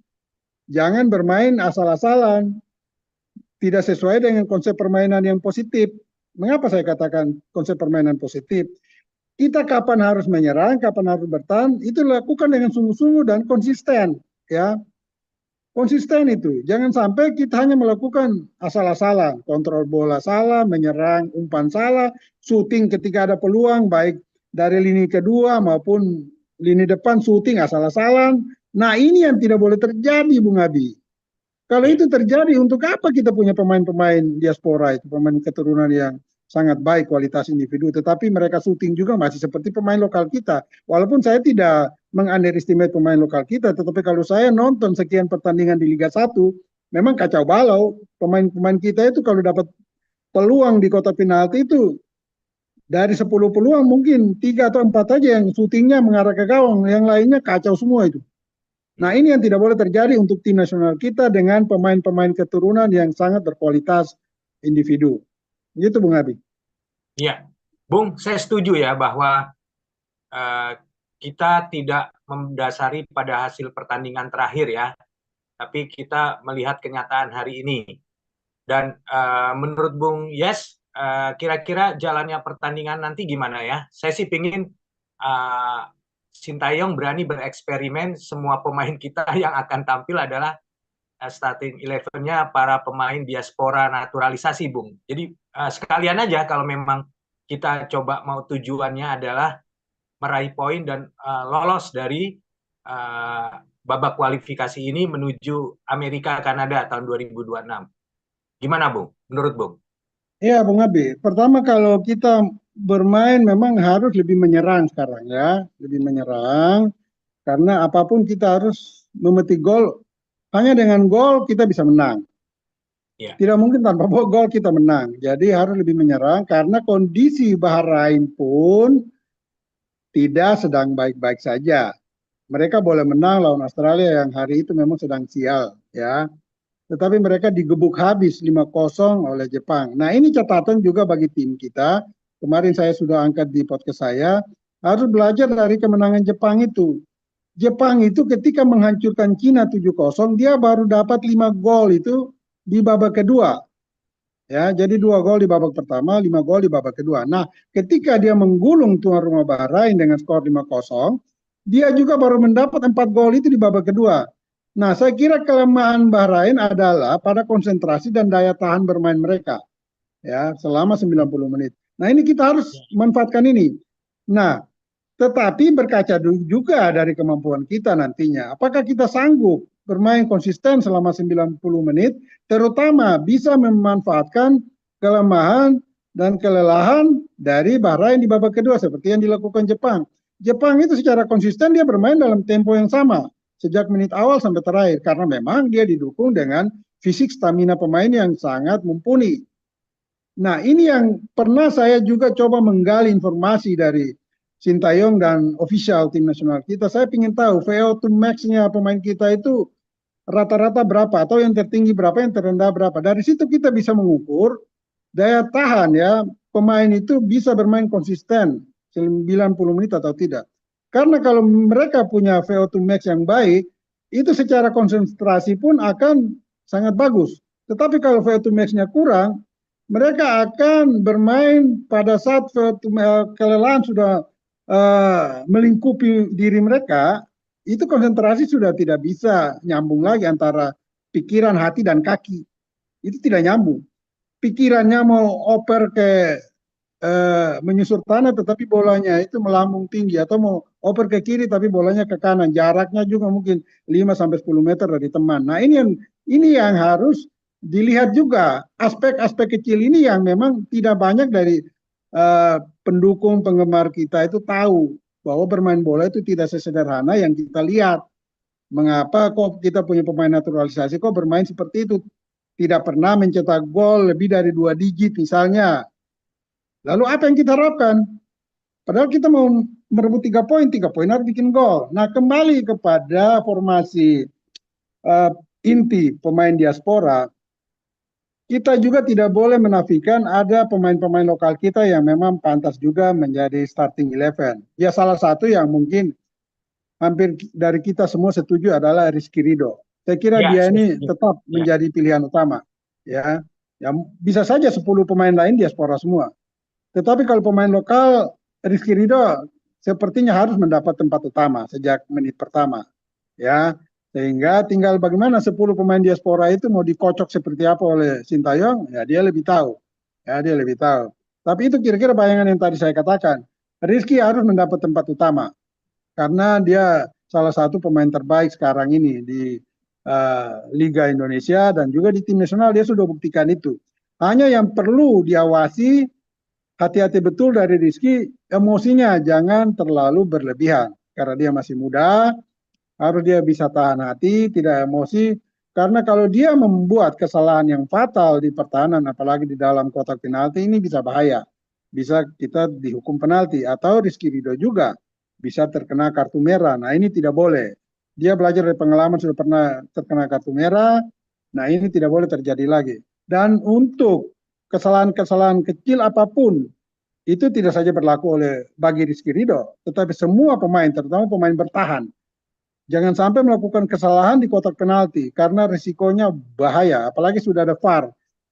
Jangan bermain asal-asalan, tidak sesuai dengan konsep permainan yang positif. Mengapa saya katakan konsep permainan positif? Kita kapan harus menyerang, kapan harus bertahan, itu lakukan dengan sungguh-sungguh dan konsisten. Ya, konsisten itu. Jangan sampai kita hanya melakukan asal-asalan, kontrol bola salah, menyerang umpan salah, syuting ketika ada peluang, baik dari lini kedua maupun lini depan syuting asal-asalan. Nah ini yang tidak boleh terjadi, Bung Abi. Kalau itu terjadi, untuk apa kita punya pemain-pemain diaspora itu, pemain keturunan yang sangat baik kualitas individu, tetapi mereka syuting juga masih seperti pemain lokal kita. Walaupun saya tidak mengunderestimate pemain lokal kita, tetapi kalau saya nonton sekian pertandingan di Liga 1, memang kacau balau. Pemain-pemain kita itu kalau dapat peluang di kotak penalti itu, dari 10 peluang mungkin 3 atau 4 aja yang syutingnya mengarah ke gawang, yang lainnya kacau semua itu. Nah ini yang tidak boleh terjadi untuk tim nasional kita dengan pemain-pemain keturunan yang sangat berkualitas individu. Gitu Bung Abi. Iya, Bung, saya setuju ya bahwa kita tidak mendasari pada hasil pertandingan terakhir ya, tapi kita melihat kenyataan hari ini. Dan menurut Bung Yes, kira-kira jalannya pertandingan nanti gimana ya? Saya sih pingin Sintayong berani bereksperimen, semua pemain kita yang akan tampil adalah starting 11-nya para pemain diaspora naturalisasi, Bung. Jadi sekalian aja kalau memang kita coba mau tujuannya adalah meraih poin dan lolos dari babak kualifikasi ini menuju Amerika Kanada tahun 2026. Gimana, Bung? Menurut Bung? Ya, Bung Abi. Pertama kalau kita bermain memang harus lebih menyerang sekarang ya, lebih menyerang karena apapun kita harus memetik gol. Hanya dengan gol kita bisa menang. Ya. Tidak mungkin tanpa gol kita menang. Jadi harus lebih menyerang karena kondisi Bahrain pun tidak sedang baik-baik saja. Mereka boleh menang lawan Australia yang hari itu memang sedang sial ya. Tetapi mereka digebuk habis 5-0 oleh Jepang. Nah ini catatan juga bagi tim kita. Kemarin saya sudah angkat di podcast saya. Harus belajar dari kemenangan Jepang itu. Jepang itu ketika menghancurkan Cina 7-0, dia baru dapat 5 gol itu di babak kedua. Ya, jadi 2 gol di babak pertama, 5 gol di babak kedua. Nah, ketika dia menggulung tuan rumah Bahrain dengan skor 5-0, dia juga baru mendapat 4 gol itu di babak kedua. Nah, saya kira kelemahan Bahrain adalah pada konsentrasi dan daya tahan bermain mereka. Ya, selama 90 menit. Nah, ini kita harus manfaatkan ini. Nah, tetapi berkaca juga dari kemampuan kita nantinya. Apakah kita sanggup bermain konsisten selama 90 menit, terutama bisa memanfaatkan kelemahan dan kelelahan dari Bahrain di babak kedua seperti yang dilakukan Jepang. Jepang itu secara konsisten dia bermain dalam tempo yang sama sejak menit awal sampai terakhir karena memang dia didukung dengan fisik stamina pemain yang sangat mumpuni. Nah, ini yang pernah saya juga coba menggali informasi dari Sintayong dan official tim nasional kita. Saya ingin tahu VO2 max-nya pemain kita itu rata-rata berapa atau yang tertinggi berapa, yang terendah berapa. Dari situ kita bisa mengukur daya tahan ya pemain itu bisa bermain konsisten 90 menit atau tidak. Karena kalau mereka punya VO2 max yang baik, itu secara konsentrasi pun akan sangat bagus. Tetapi kalau VO2 max-nya kurang, mereka akan bermain pada saat kelelahan sudah melingkupi diri mereka, itu konsentrasi sudah tidak bisa nyambung lagi antara pikiran, hati, dan kaki. Itu tidak nyambung. Pikirannya mau oper ke menyusur tanah tetapi bolanya itu melambung tinggi, atau mau oper ke kiri tapi bolanya ke kanan, jaraknya juga mungkin 5 sampai 10 meter dari teman. Nah, ini yang harus dilihat juga, aspek-aspek kecil ini yang memang tidak banyak dari pendukung penggemar kita itu tahu bahwa bermain bola itu tidak sesederhana yang kita lihat. Mengapa kok kita punya pemain naturalisasi kok bermain seperti itu, tidak pernah mencetak gol lebih dari 2 digit misalnya. Lalu apa yang kita harapkan? Padahal kita mau merebut 3 poin harus bikin gol. Nah, kembali kepada formasi inti pemain diaspora, kita juga tidak boleh menafikan ada pemain-pemain lokal kita yang memang pantas juga menjadi starting 11. Ya, salah satu yang mungkin hampir dari kita semua setuju adalah Rizky Ridho. Saya kira Ya, dia saya ini setuju. tetap Ya. menjadi pilihan utama. Ya, bisa saja 10 pemain lain diaspora semua. Tetapi kalau pemain lokal, Rizky Ridho sepertinya harus mendapat tempat utama sejak menit pertama. Ya, sehingga tinggal bagaimana 10 pemain diaspora itu mau dikocok seperti apa oleh Sintayong, ya dia lebih tahu. Ya, dia lebih tahu. Tapi itu kira-kira bayangan yang tadi saya katakan. Rizky harus mendapat tempat utama karena dia salah satu pemain terbaik sekarang ini di Liga Indonesia dan juga di tim nasional dia sudah buktikan itu. Hanya yang perlu diawasi, hati-hati betul dari Rizky, emosinya jangan terlalu berlebihan karena dia masih muda, harus dia bisa tahan hati, tidak emosi, karena kalau dia membuat kesalahan yang fatal di pertahanan, apalagi di dalam kotak penalti, ini bisa bahaya, bisa kita dihukum penalti, atau Rizky Ridho juga bisa terkena kartu merah. Nah, ini tidak boleh. Dia belajar dari pengalaman, sudah pernah terkena kartu merah. Nah, ini tidak boleh terjadi lagi. Dan untuk kesalahan-kesalahan kecil apapun, itu tidak saja berlaku bagi Rizky Ridho, tetapi semua pemain, terutama pemain bertahan. Jangan sampai melakukan kesalahan di kotak penalti, karena risikonya bahaya, apalagi sudah ada VAR.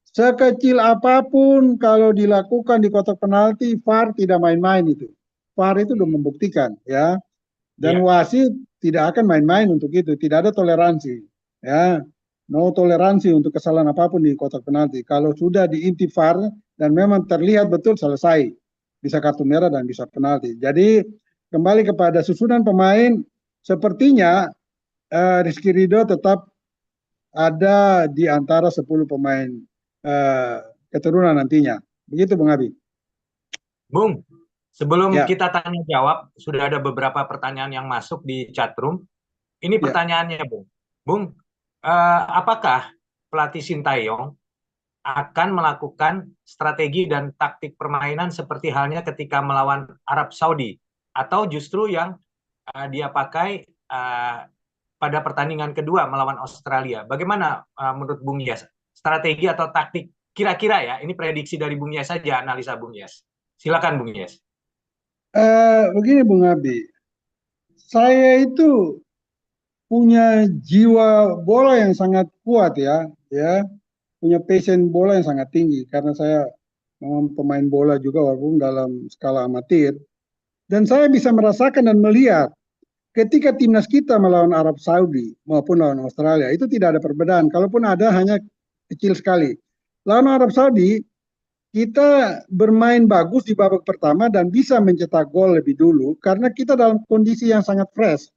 Sekecil apapun kalau dilakukan di kotak penalti, VAR tidak main-main itu. VAR itu sudah membuktikan, ya. Dan Ya. wasit tidak akan main-main untuk itu, tidak ada toleransi, ya. No toleransi untuk kesalahan apapun di kotak penalti. Kalau sudah diinti VAR dan memang terlihat betul, selesai. Bisa kartu merah dan bisa penalti. Jadi kembali kepada susunan pemain, sepertinya Rizky Ridho tetap ada di antara 10 pemain keturunan nantinya. Begitu Bung Abi. Bung, sebelum Ya, kita tanya jawab, sudah ada beberapa pertanyaan yang masuk di chat room. Ini ya. pertanyaannya, Bung. Bung, apakah pelatih Sintayong akan melakukan strategi dan taktik permainan seperti halnya ketika melawan Arab Saudi, atau justru yang dia pakai pada pertandingan kedua melawan Australia? Bagaimana menurut Bung Yes? Strategi atau taktik kira-kira, ya, ini prediksi dari Bung Yes saja, analisa Bung Yes. Silakan Bung Yes. Begini Bung Abi, saya itu punya jiwa bola yang sangat kuat, ya, punya passion bola yang sangat tinggi karena saya memang pemain bola juga walaupun dalam skala amatir, dan saya bisa merasakan dan melihat ketika timnas kita melawan Arab Saudi maupun lawan Australia itu tidak ada perbedaan, kalaupun ada hanya kecil sekali. Lawan Arab Saudi kita bermain bagus di babak pertama dan bisa mencetak gol lebih dulu karena kita dalam kondisi yang sangat fresh.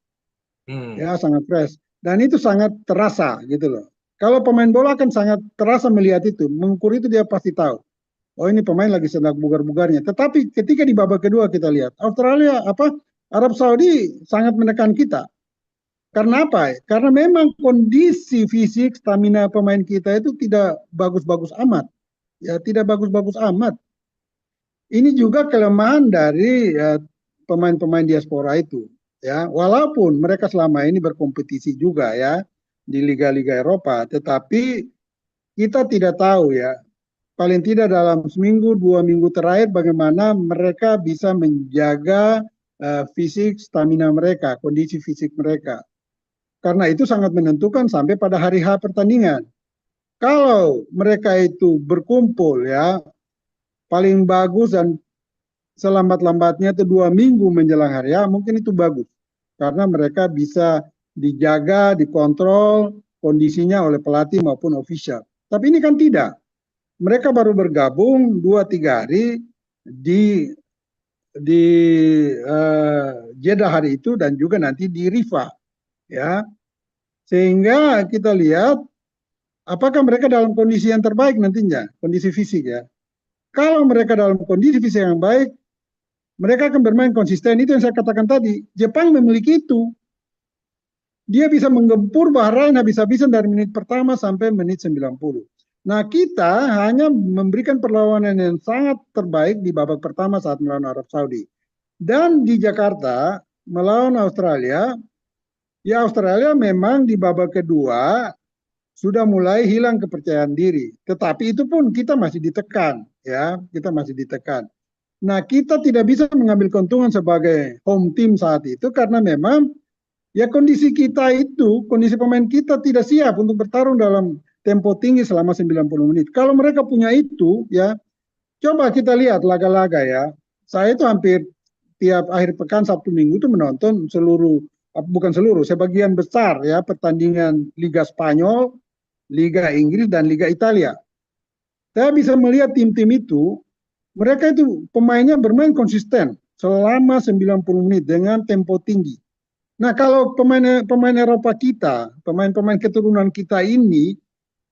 Ya, sangat fresh. Dan itu sangat terasa gitu loh. Kalau pemain bola kan sangat terasa melihat itu, mengukur itu dia pasti tahu. Oh, ini pemain lagi sedang bugar-bugarnya. Tetapi ketika di babak kedua kita lihat Australia Arab Saudi sangat menekan kita. Karena apa? Karena memang kondisi fisik stamina pemain kita itu tidak bagus-bagus amat. Ya, tidak bagus-bagus amat. Ini juga kelemahan dari pemain-pemain diaspora itu. Ya, walaupun mereka selama ini berkompetisi juga ya di liga-liga Eropa, tetapi kita tidak tahu ya, paling tidak dalam seminggu 2 minggu terakhir bagaimana mereka bisa menjaga fisik stamina mereka, kondisi fisik mereka. Karena itu sangat menentukan sampai pada hari H pertandingan. Kalau mereka itu berkumpul ya, paling bagus dan selambat-lambatnya itu 2 minggu menjelang hari A, mungkin itu bagus. Karena mereka bisa dijaga, dikontrol kondisinya oleh pelatih maupun official. Tapi ini kan tidak. Mereka baru bergabung 2-3 hari di Jeddah hari itu dan juga nanti di Rifa, ya. Sehingga kita lihat apakah mereka dalam kondisi yang terbaik nantinya, kondisi fisik ya. Kalau mereka dalam kondisi fisik yang baik, mereka akan bermain konsisten. Itu yang saya katakan tadi. Jepang memiliki itu. Dia bisa menggempur Bahrain habis-habisan dari menit pertama sampai menit 90. Nah, kita hanya memberikan perlawanan yang sangat terbaik di babak pertama saat melawan Arab Saudi. Dan di Jakarta melawan Australia, ya Australia memang di babak kedua sudah mulai hilang kepercayaan diri. Tetapi itu pun kita masih ditekan, ya, kita masih ditekan. Nah, kita tidak bisa mengambil keuntungan sebagai home team saat itu karena memang ya kondisi kita itu, kondisi pemain kita tidak siap untuk bertarung dalam tempo tinggi selama 90 menit. Kalau mereka punya itu, ya, coba kita lihat laga-laga ya. Saya itu hampir tiap akhir pekan Sabtu Minggu itu menonton bukan seluruh, sebagian besar ya pertandingan Liga Spanyol, Liga Inggris dan Liga Italia. Saya bisa melihat tim-tim itu, mereka itu pemainnya bermain konsisten selama 90 menit dengan tempo tinggi. Nah, kalau pemain Eropa kita, pemain-pemain keturunan kita ini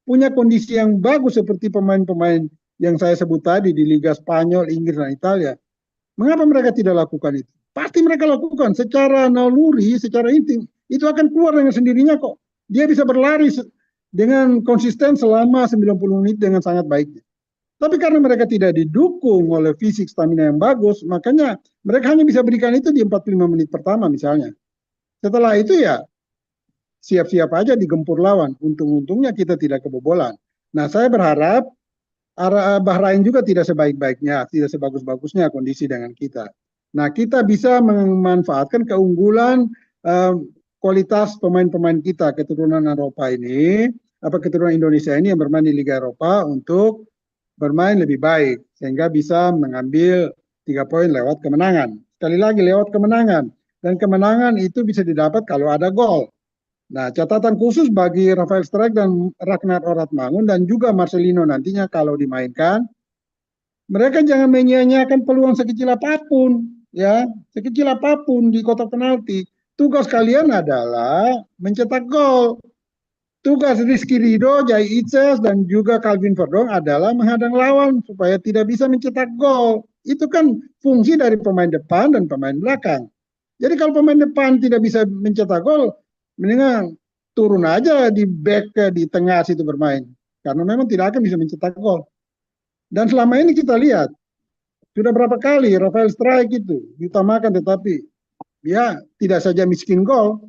punya kondisi yang bagus seperti pemain-pemain yang saya sebut tadi di Liga Spanyol, Inggris dan Italia, mengapa mereka tidak lakukan itu? Pasti mereka lakukan secara naluri, secara insting. Itu akan keluar dengan sendirinya kok. Dia bisa berlari dengan konsisten selama 90 menit dengan sangat baik. Tapi karena mereka tidak didukung oleh fisik stamina yang bagus, makanya mereka hanya bisa berikan itu di 45 menit pertama misalnya. Setelah itu ya siap-siap aja digempur lawan. Untung-untungnya kita tidak kebobolan. Nah, saya berharap Bahrain juga tidak sebaik-baiknya, tidak sebagus-bagusnya kondisi dengan kita. Nah, kita bisa memanfaatkan keunggulan kualitas pemain-pemain kita keturunan Eropa ini, keturunan Indonesia ini yang bermain di Liga Eropa untuk bermain lebih baik sehingga bisa mengambil 3 poin lewat kemenangan. Sekali lagi lewat kemenangan. Dan kemenangan itu bisa didapat kalau ada gol. Nah, catatan khusus bagi Rafael Strijk dan Ragnar Oratmangun dan juga Marcelino nantinya kalau dimainkan, mereka jangan menyia-nyiakan peluang sekecil apapun, ya, sekecil apapun di kotak penalti. Tugas kalian adalah mencetak gol. Tugas Rizky Ridho, Jai Itzes, dan juga Calvin Verdong adalah menghadang lawan supaya tidak bisa mencetak gol. Itu kan fungsi dari pemain depan dan pemain belakang. Jadi kalau pemain depan tidak bisa mencetak gol, mendingan turun aja di back di tengah situ bermain. Karena memang tidak akan bisa mencetak gol. Dan selama ini kita lihat, sudah berapa kali Rafael Strijk itu diutamakan tetapi dia tidak saja miskin gol,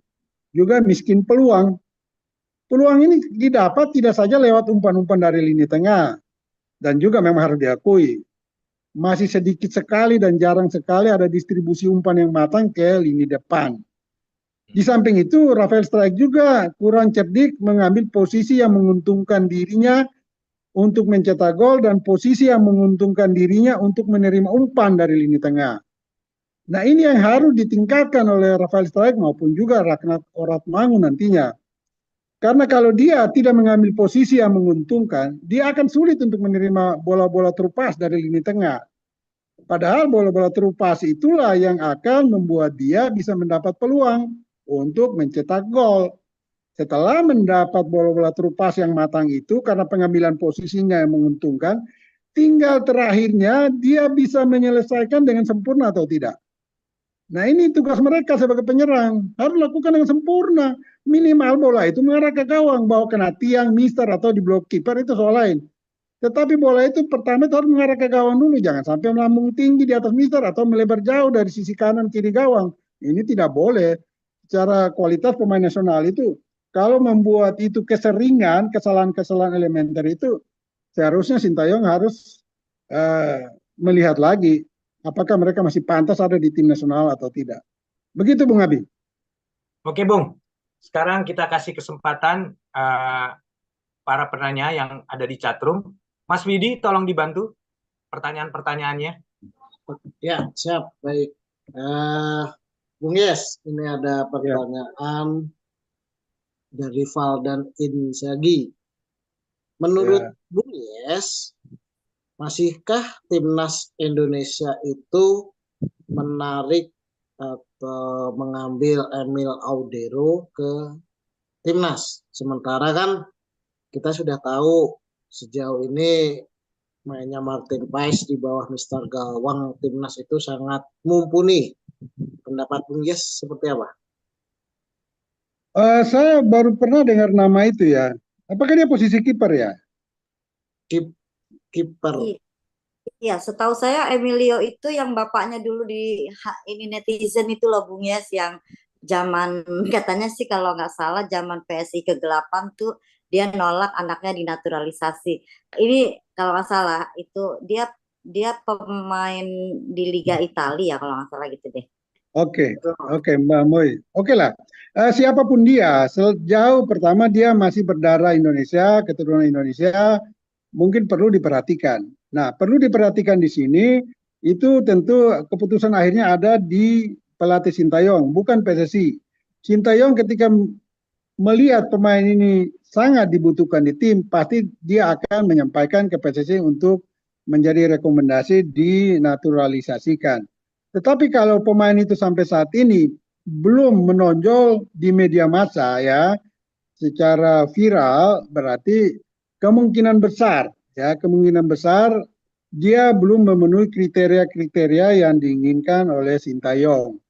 juga miskin peluang. Peluang ini didapat tidak saja lewat umpan-umpan dari lini tengah. Dan juga memang harus diakui, masih sedikit sekali dan jarang sekali ada distribusi umpan yang matang ke lini depan. Di samping itu, Rafael Strijk juga kurang cerdik mengambil posisi yang menguntungkan dirinya untuk mencetak gol dan posisi yang menguntungkan dirinya untuk menerima umpan dari lini tengah. Nah, ini yang harus ditingkatkan oleh Rafael Strijk maupun juga Ragnar Oratmangun nantinya. Karena kalau dia tidak mengambil posisi yang menguntungkan, dia akan sulit untuk menerima bola-bola terupas dari lini tengah. Padahal bola-bola terupas itulah yang akan membuat dia bisa mendapat peluang untuk mencetak gol. Setelah mendapat bola-bola terupas yang matang itu, karena pengambilan posisinya yang menguntungkan, tinggal terakhirnya dia bisa menyelesaikan dengan sempurna atau tidak. Nah, ini tugas mereka sebagai penyerang. Harus lakukan dengan sempurna. Minimal bola itu mengarah ke gawang, bawa kena tiang, mister, atau di blok kiper itu soal lain. Tetapi bola itu pertama itu harus mengarah ke gawang dulu. Jangan sampai melambung tinggi di atas mister atau melebar jauh dari sisi kanan kiri gawang. Ini tidak boleh. Secara kualitas pemain nasional itu, kalau membuat itu keseringan, kesalahan-kesalahan elementer itu, seharusnya Sintayong harus melihat lagi apakah mereka masih pantas ada di tim nasional atau tidak. Begitu Bung Abi. Oke Bung, sekarang kita kasih kesempatan para penanya yang ada di chatroom. Mas Widi tolong dibantu pertanyaan-pertanyaannya. Ya, siap. Baik. Eh, Bung Yes, ini ada pertanyaan dari Valdan Inzaghi. Menurut Ya. Bung Yes, masihkah timnas Indonesia itu menarik atau mengambil Emil Audero ke timnas? Sementara kan kita sudah tahu sejauh ini mainnya Martin Paes di bawah Mister Gawang timnas itu sangat mumpuni. Pendapat Bung Yes seperti apa? Saya baru pernah dengar nama itu ya. Apakah dia posisi kiper ya? Kiper. Iya, setahu saya Emilio itu yang bapaknya dulu ini netizen itu loh Bung Yes, yang zaman katanya sih kalau nggak salah zaman PSI ke-8 tuh dia nolak anaknya dinaturalisasi. Ini kalau nggak salah itu dia dia pemain di Liga Italia kalau nggak salah gitu deh. Oke, Mbak Moy. Oke lah. Siapapun dia, sejauh pertama dia masih berdarah Indonesia, keturunan Indonesia, mungkin perlu diperhatikan. Nah, perlu diperhatikan di sini itu tentu keputusan akhirnya ada di pelatih Sintayong, bukan PSSI. Sintayong ketika melihat pemain ini sangat dibutuhkan di tim, pasti dia akan menyampaikan ke PSSI untuk menjadi rekomendasi dinaturalisasikan. Tetapi kalau pemain itu sampai saat ini belum menonjol di media massa ya secara viral, berarti kemungkinan besar dia belum memenuhi kriteria-kriteria yang diinginkan oleh Sintayong.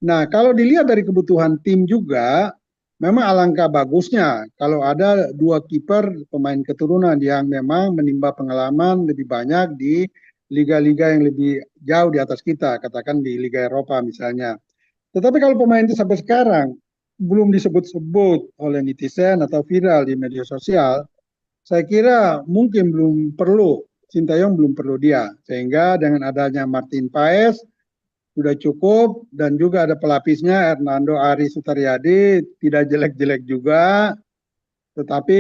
Nah, kalau dilihat dari kebutuhan tim juga, memang alangkah bagusnya kalau ada dua kiper pemain keturunan yang memang menimba pengalaman lebih banyak di liga-liga yang lebih jauh di atas kita, katakan di Liga Eropa misalnya. Tetapi kalau pemain itu sampai sekarang belum disebut-sebut oleh netizen atau viral di media sosial, saya kira mungkin belum perlu, Sintayong belum perlu dia. Sehingga dengan adanya Martin Paes sudah cukup dan juga ada pelapisnya Hernando Ari Sutaryadi, tidak jelek-jelek juga, tetapi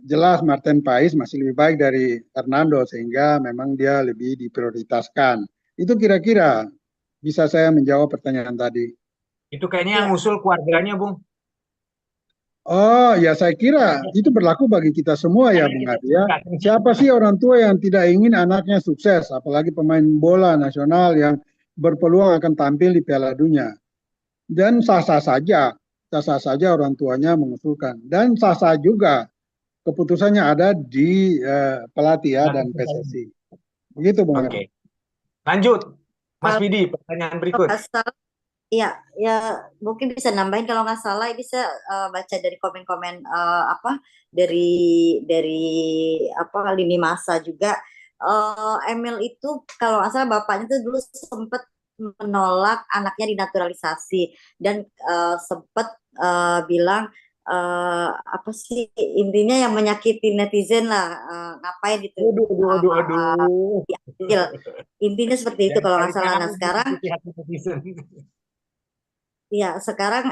jelas Martin Paes masih lebih baik dari Hernando sehingga memang dia lebih diprioritaskan. Itu kira-kira bisa saya menjawab pertanyaan tadi. Itu kayaknya yang Iya. usul keluarganya, Bung. Oh ya, saya kira itu berlaku bagi kita semua ya Bung Adi ya. Siapa sih orang tua yang tidak ingin anaknya sukses, apalagi pemain bola nasional yang berpeluang akan tampil di Piala Dunia. Dan sah-sah saja orang tuanya mengusulkan. Dan sah-sah juga keputusannya ada di pelatih ya dan PSSI. Begitu Bung Adi. Oke. Lanjut, Mas Kalau Vidi, pertanyaan berikut. nggak salah, ya mungkin bisa nambahin kalau nggak salah ini saya baca dari komen-komen dari apa lini masa juga. Emil itu kalau nggak salah bapaknya tuh dulu sempat menolak anaknya dinaturalisasi dan sempat bilang apa sih intinya yang menyakiti netizen lah, ngapain gitu Aduh. diambil. Intinya seperti itu Yang kalau nggak kali salah. kamu Nah sekarang menyakiti hati netizen. ya sekarang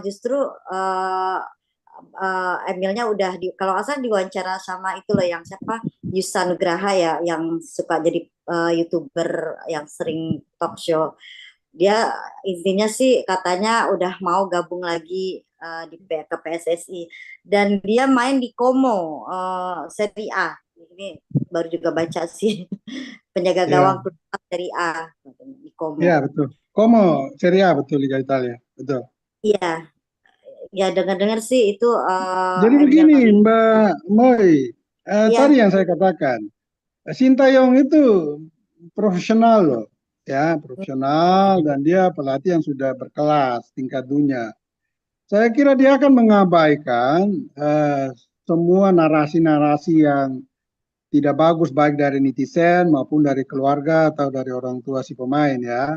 justru Emilnya udah kalau nggak salah diwawancara sama itu loh yang siapa Yusa Nugraha ya yang suka jadi YouTuber yang sering talk show. Dia intinya sih katanya udah mau gabung lagi ke PSSI dan dia main di Como Serie A. Ini baru juga baca sih penjaga Ya, gawang Serie A di Como. ya betul. Como Serie A betul Liga Italia, betul. Iya, ya dengar-dengar sih itu Jadi Emil begini Mbak Moy, ya tadi yang saya katakan, Sintayong itu profesional loh, ya profesional dan dia pelatih yang sudah berkelas tingkat dunia. Saya kira dia akan mengabaikan semua narasi-narasi yang tidak bagus baik dari netizen maupun dari keluarga atau dari orang tua si pemain ya.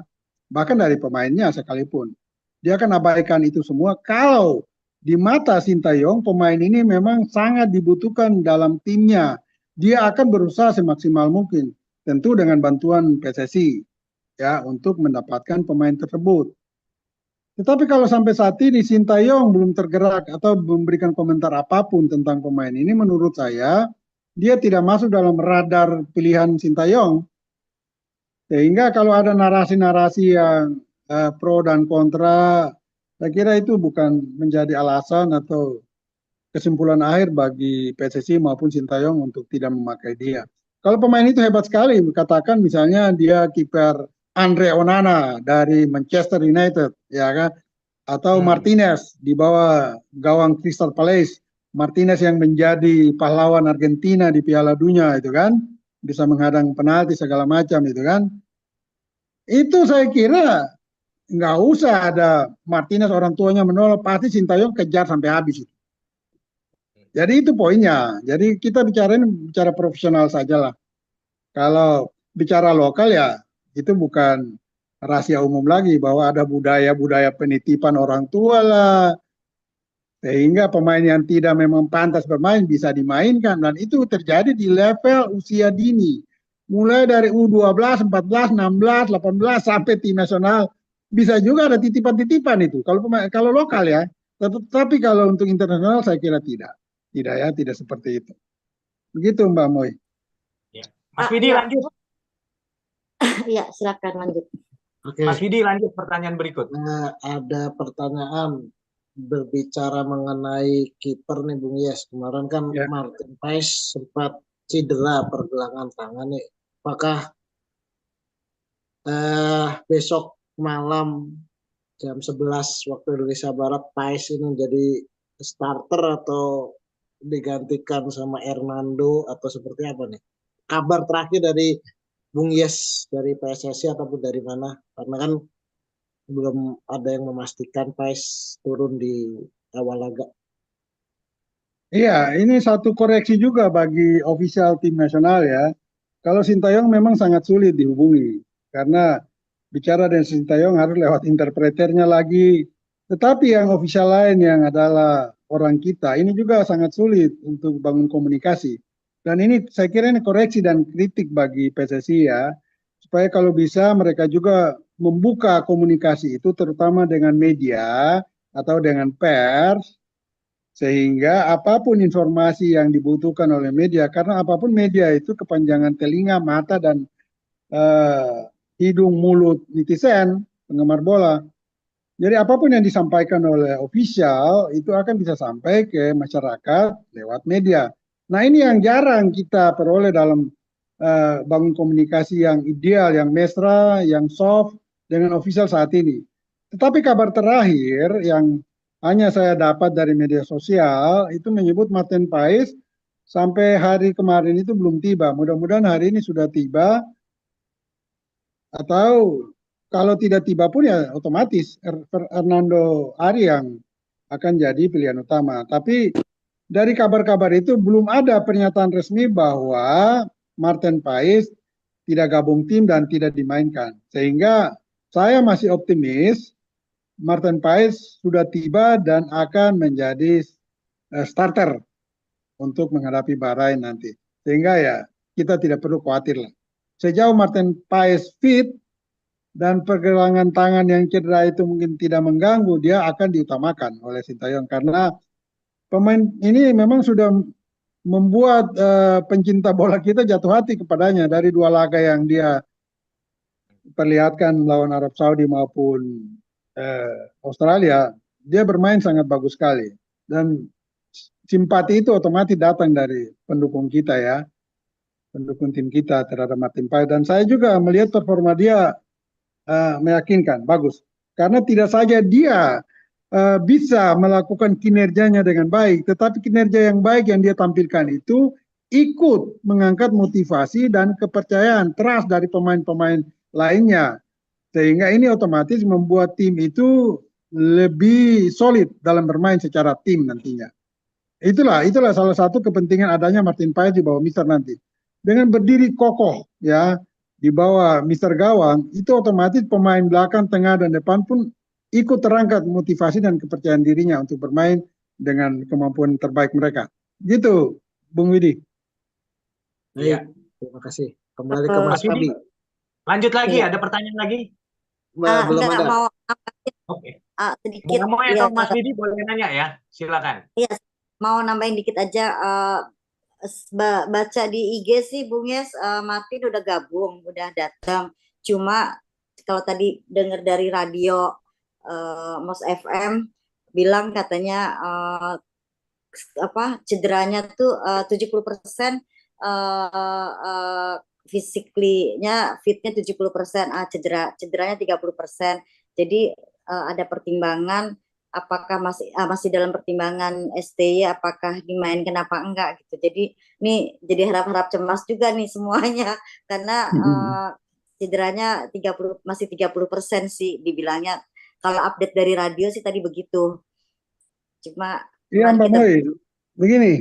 Bahkan dari pemainnya sekalipun. Dia akan abaikan itu semua kalau di mata Sintayong pemain ini memang sangat dibutuhkan dalam timnya. Dia akan berusaha semaksimal mungkin tentu dengan bantuan PSSI ya untuk mendapatkan pemain tersebut. Tetapi kalau sampai saat ini Sintayong belum tergerak atau memberikan komentar apapun tentang pemain ini, menurut saya dia tidak masuk dalam radar pilihan Sintayong. Sehingga kalau ada narasi-narasi yang pro dan kontra, saya kira itu bukan menjadi alasan atau kesimpulan akhir bagi PSSI maupun Sintayong untuk tidak memakai dia. Kalau pemain itu hebat sekali, katakan misalnya dia kiper Andre Onana dari Manchester United, ya kan? Atau Martinez di bawah gawang Crystal Palace. Martinez yang menjadi pahlawan Argentina di Piala Dunia itu kan, bisa menghadang penalti segala macam itu kan. Itu saya kira nggak usah ada Martinez orang tuanya menolak, pasti Sintayong kejar sampai habis itu. Jadi itu poinnya. Jadi kita bicara profesional saja lah. Kalau bicara lokal ya itu bukan rahasia umum lagi bahwa ada budaya-budaya penitipan orang tua lah. Sehingga pemain yang tidak memang pantas bermain bisa dimainkan. Dan itu terjadi di level usia dini. Mulai dari U12, 14, 16, 18 sampai tim nasional. Bisa juga ada titipan-titipan itu. Kalau lokal ya. Tetapi kalau untuk internasional saya kira tidak. Tidak ya, tidak seperti itu. Begitu Mbak Moy. Ya. Mas Widi lanjut. Iya, silakan lanjut. Oke, Mas Widi lanjut pertanyaan berikut. ada pertanyaan berbicara mengenai kiper nih Bung Yes. Kemarin kan Ya. Martin Paes sempat cedera pergelangan tangan nih. Apakah besok malam jam 11 waktu Indonesia Barat Paes ini jadi starter atau digantikan sama Hernando atau seperti apa nih? Kabar terakhir dari Bung Yes dari PSSI ataupun dari mana? Karena kan belum ada yang memastikan Paes turun di awal laga. Iya, ini satu koreksi juga bagi official tim nasional ya. Kalau Sintayong memang sangat sulit dihubungi karena bicara dengan Sintayong harus lewat interpreternya lagi. Tetapi yang official lain yang adalah orang kita ini juga sangat sulit untuk bangun komunikasi. Dan ini saya kira ini koreksi dan kritik bagi PSSI ya. Supaya kalau bisa mereka juga membuka komunikasi itu terutama dengan media atau dengan pers sehingga apapun informasi yang dibutuhkan oleh media, karena apapun media itu kepanjangan telinga, mata, dan hidung, mulut netizen, penggemar bola. Jadi apapun yang disampaikan oleh official itu akan bisa sampai ke masyarakat lewat media. Nah ini yang jarang kita peroleh dalam bangun komunikasi yang ideal, yang mesra, yang soft dengan official saat ini. Tetapi kabar terakhir yang hanya saya dapat dari media sosial itu menyebut Martin Paes sampai hari kemarin itu belum tiba. Mudah-mudahan hari ini sudah tiba atau kalau tidak tiba pun ya otomatis Hernando Ari yang akan jadi pilihan utama. Tapi dari kabar-kabar itu belum ada pernyataan resmi bahwa Martin Paes tidak gabung tim dan tidak dimainkan. Sehingga saya masih optimis Martin Paes sudah tiba dan akan menjadi starter untuk menghadapi Bahrain nanti. Sehingga ya kita tidak perlu khawatir lah. Sejauh Martin Paes fit dan pergelangan tangan yang cedera itu mungkin tidak mengganggu, dia akan diutamakan oleh Sintayong karena pemain ini memang sudah membuat pencinta bola kita jatuh hati kepadanya dari dua laga yang dia perlihatkan lawan Arab Saudi maupun Australia. Dia bermain sangat bagus sekali dan simpati itu otomatis datang dari pendukung kita ya, pendukung tim kita terhadap Martin Paes. Dan saya juga melihat performa dia meyakinkan, bagus. Karena tidak saja dia bisa melakukan kinerjanya dengan baik, tetapi kinerja yang baik yang dia tampilkan itu ikut mengangkat motivasi dan kepercayaan, trust dari pemain-pemain lainnya. Sehingga ini otomatis membuat tim itu lebih solid dalam bermain secara tim nantinya. Itulah salah satu kepentingan adanya Martin Paes di bawah Mister nanti. Dengan berdiri kokoh ya di bawah Mister Gawang, itu otomatis pemain belakang, tengah, dan depan pun ikut terangkat motivasi dan kepercayaan dirinya untuk bermain dengan kemampuan terbaik mereka. Gitu, Bung Widi. Baik, terima kasih. Kembali ke Mas Mas Widi, Fabi. lanjut lagi, Iya. ada pertanyaan lagi? Belum Enggak, ada. mau Oke. sedikit Bung Amoy ya, atau Mas Widi boleh nanya ya, silakan. mau nambahin dikit aja. Baca di IG sih Bung Yes, Martin udah gabung, udah datang. Cuma kalau tadi dengar dari radio Mos FM bilang katanya cederanya tuh 70% physically-nya fitnya 70%, cederanya 30%. Jadi ada pertimbangan apakah masih dalam pertimbangan STY apakah dimainkan apa enggak gitu. Jadi ini jadi harap-harap cemas juga nih semuanya karena cederanya masih 30% sih dibilangnya. Kalau update dari radio sih tadi begitu. Cuma Iya mari Mbak kita Moi, begini,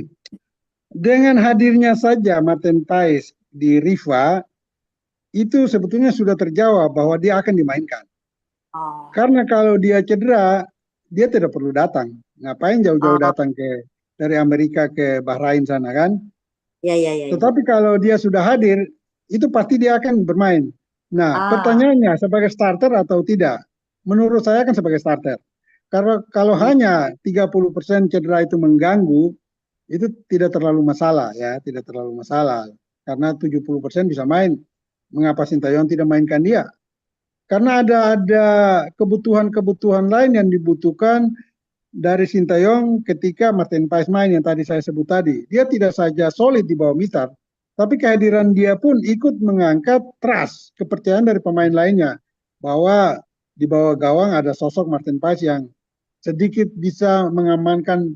dengan hadirnya saja Martin Paes di Riva, itu sebetulnya sudah terjawab bahwa dia akan dimainkan. oh, Karena kalau dia cedera, dia tidak perlu datang. Ngapain jauh-jauh oh, datang dari Amerika ke Bahrain sana kan? ya. Tetapi kalau dia sudah hadir, itu pasti dia akan bermain. Nah, Ah, pertanyaannya sebagai starter atau tidak? Menurut saya kan sebagai starter. Karena kalau hmm, hanya 30% cedera itu mengganggu, itu tidak terlalu masalah ya, tidak terlalu masalah. Karena 70% bisa main. Mengapa Sintayong tidak mainkan dia? Karena ada kebutuhan-kebutuhan lain yang dibutuhkan dari Sintayong ketika Martin Paes main yang tadi saya sebut tadi. Dia tidak saja solid di bawah Mitar, tapi kehadiran dia pun ikut mengangkat trust, kepercayaan dari pemain lainnya. Bahwa di bawah gawang ada sosok Martin Paes yang sedikit bisa mengamankan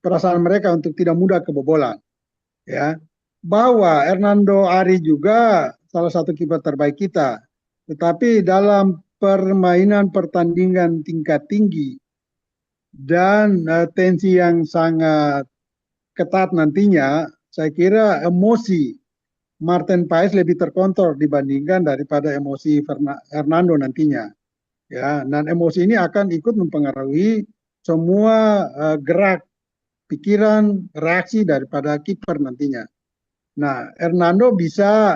perasaan mereka untuk tidak mudah kebobolan. Ya, bahwa Hernando Ari juga salah satu kiper terbaik kita. Tetapi dalam permainan pertandingan tingkat tinggi dan tensi yang sangat ketat nantinya, saya kira emosi Martin Paes lebih terkontrol dibandingkan daripada emosi Hernando nantinya. Ya, dan emosi ini akan ikut mempengaruhi semua gerak, pikiran, reaksi daripada kiper nantinya. Nah, Hernando bisa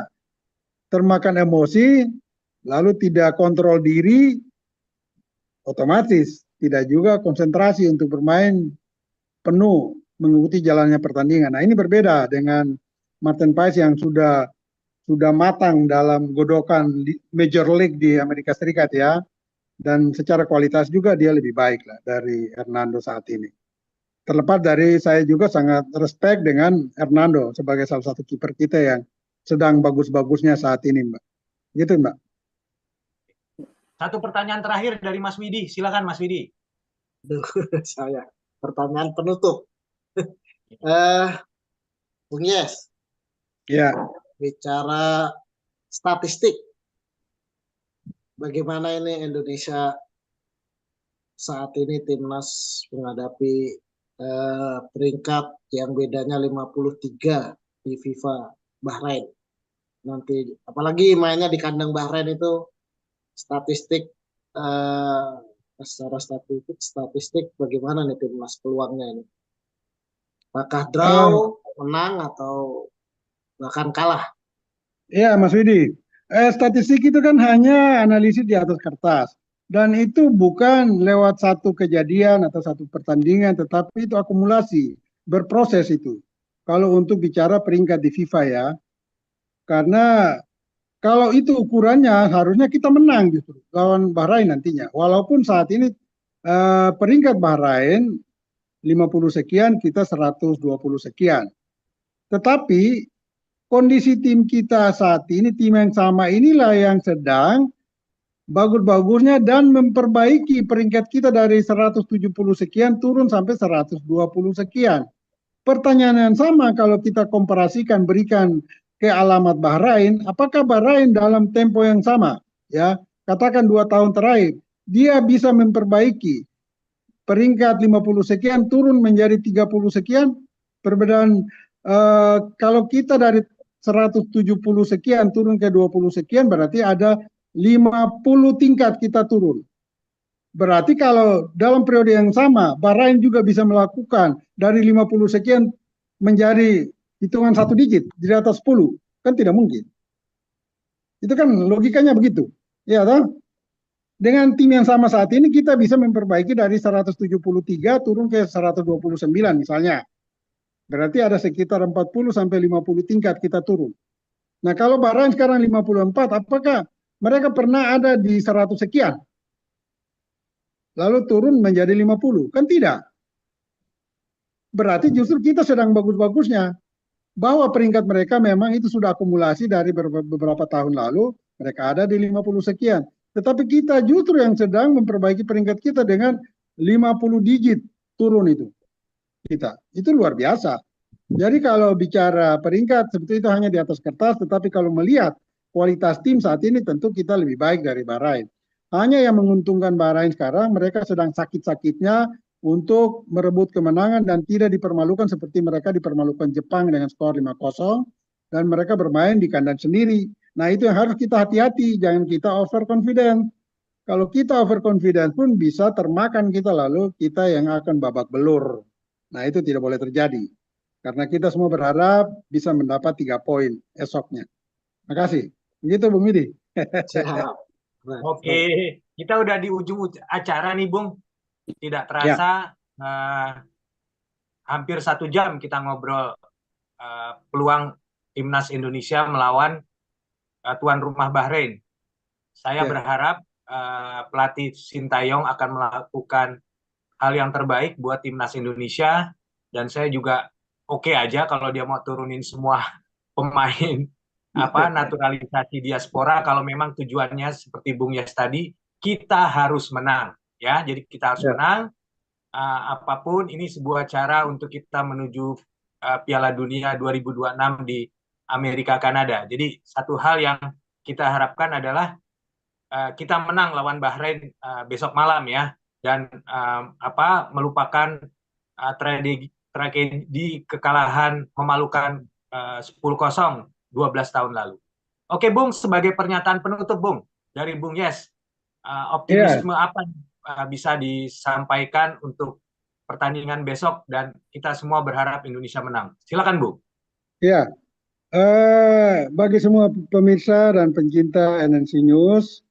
termakan emosi, lalu tidak kontrol diri, otomatis tidak juga konsentrasi untuk bermain penuh mengikuti jalannya pertandingan. Nah, ini berbeda dengan Martin Paes yang sudah matang dalam godokan Major League di Amerika Serikat ya, dan secara kualitas juga dia lebih baik lah dari Hernando saat ini. Terlepas dari saya juga sangat respect dengan Hernando sebagai salah satu kiper kita yang sedang bagus-bagusnya saat ini, Mbak. Gitu, Mbak. Satu pertanyaan terakhir dari Mas Widi. Silakan Mas Widi. Saya pertanyaan penutup. eh Bung Yes, Ya, bicara statistik, bagaimana ini Indonesia saat ini timnas menghadapi peringkat yang bedanya 53 di FIFA Bahrain. Nanti apalagi mainnya di kandang Bahrain itu statistik eh, secara statistik bagaimana nih timnas peluangnya ini? Apakah draw, eh, menang atau bahkan kalah? ya Mas Widi. Statistik itu kan hanya analisis di atas kertas. Dan itu bukan lewat satu kejadian atau satu pertandingan, tetapi itu akumulasi, berproses itu. Kalau untuk bicara peringkat di FIFA ya, karena kalau itu ukurannya harusnya kita menang justru lawan Bahrain nantinya. Walaupun saat ini peringkat Bahrain 50 sekian, kita 120 sekian. Tetapi kondisi tim kita saat ini, tim yang sama inilah yang sedang bagus-bagusnya dan memperbaiki peringkat kita dari 170 sekian turun sampai 120 sekian. Pertanyaan yang sama kalau kita komparasikan berikan ke alamat Bahrain, apakah Bahrain dalam tempo yang sama, ya, katakan 2 tahun terakhir, dia bisa memperbaiki peringkat 50 sekian turun menjadi 30 sekian, perbedaan kalau kita dari 170 sekian turun ke 20 sekian berarti ada 50 tingkat kita turun. Berarti kalau dalam periode yang sama, Bahrain juga bisa melakukan dari 50 sekian menjadi hitungan 1 digit, di atas 10. Kan tidak mungkin. Itu kan logikanya begitu. Ya, toh? Dengan tim yang sama saat ini, kita bisa memperbaiki dari 173 turun ke 129 misalnya. Berarti ada sekitar 40 sampai 50 tingkat kita turun. Nah, kalau Bahrain sekarang 54, apakah mereka pernah ada di 100 sekian? Lalu turun menjadi 50? Kan tidak. Berarti justru kita sedang bagus-bagusnya. Bahwa peringkat mereka memang itu sudah akumulasi dari beberapa tahun lalu, mereka ada di 50 sekian. Tetapi kita justru yang sedang memperbaiki peringkat kita dengan 50 digit turun itu. Itu luar biasa. Jadi kalau bicara peringkat seperti itu hanya di atas kertas, tetapi kalau melihat kualitas tim saat ini tentu kita lebih baik dari Bahrain. Hanya yang menguntungkan Bahrain sekarang, mereka sedang sakit-sakitnya untuk merebut kemenangan dan tidak dipermalukan seperti mereka dipermalukan Jepang dengan skor 5-0 dan mereka bermain di kandang sendiri. Nah, itu yang harus kita hati-hati, jangan kita overconfident. Kalau kita overconfident pun bisa termakan kita lalu kita yang akan babak belur. Nah, itu tidak boleh terjadi. Karena kita semua berharap bisa mendapat 3 poin esoknya. Terima kasih. Begitu Bung Widi. Siap. Nah, Oke, kita udah di ujung acara nih, Bung. Tidak terasa hampir 1 jam kita ngobrol peluang timnas Indonesia melawan tuan rumah Bahrain. Saya berharap pelatih Sintayong akan melakukan hal yang terbaik buat timnas Indonesia, dan saya juga oke aja kalau dia mau turunin semua pemain naturalisasi diaspora kalau memang tujuannya seperti Bung Yes tadi, kita harus menang ya. Jadi kita harus menang. Apapun ini sebuah cara untuk kita menuju Piala Dunia 2026 di Amerika Kanada. Jadi satu hal yang kita harapkan adalah kita menang lawan Bahrain besok malam ya, dan melupakan tragedi kekalahan memalukan 10-0 12 tahun lalu. Oke Bung, sebagai pernyataan penutup Bung dari Bung Yes, optimisme apa bisa disampaikan untuk pertandingan besok dan kita semua berharap Indonesia menang. Silakan Bung. Ya, bagi semua pemirsa dan pencinta NNC News,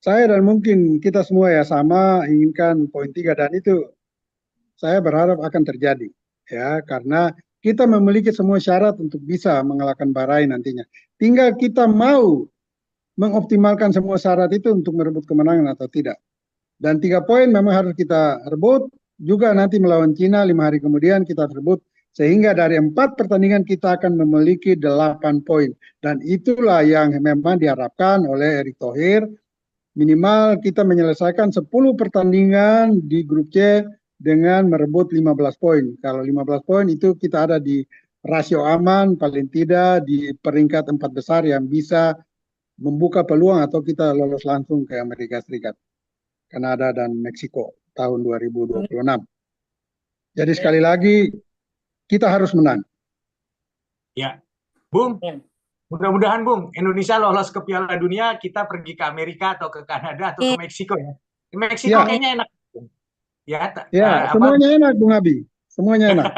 saya dan mungkin kita semua ya sama inginkan poin 3 dan itu saya berharap akan terjadi ya, karena kita memiliki semua syarat untuk bisa mengalahkan Bahrain nantinya. Tinggal kita mau mengoptimalkan semua syarat itu untuk merebut kemenangan atau tidak. Dan 3 poin memang harus kita rebut. Juga nanti melawan Cina 5 hari kemudian kita rebut. Sehingga dari 4 pertandingan kita akan memiliki 8 poin. Dan itulah yang memang diharapkan oleh Erick Thohir. Minimal kita menyelesaikan 10 pertandingan di grup C dengan merebut 15 poin. Kalau 15 poin itu kita ada di rasio aman, paling tidak di peringkat 4 besar yang bisa membuka peluang atau kita lolos langsung ke Amerika Serikat, Kanada, dan Meksiko tahun 2026. Jadi sekali lagi, kita harus menang. Ya, Bung, mudah-mudahan Bung, Indonesia lolos ke Piala Dunia, kita pergi ke Amerika atau ke Kanada atau ke Meksiko ya. Ke Meksiko kayaknya enak. Ya, semuanya enak Bung Abi. Semuanya enak.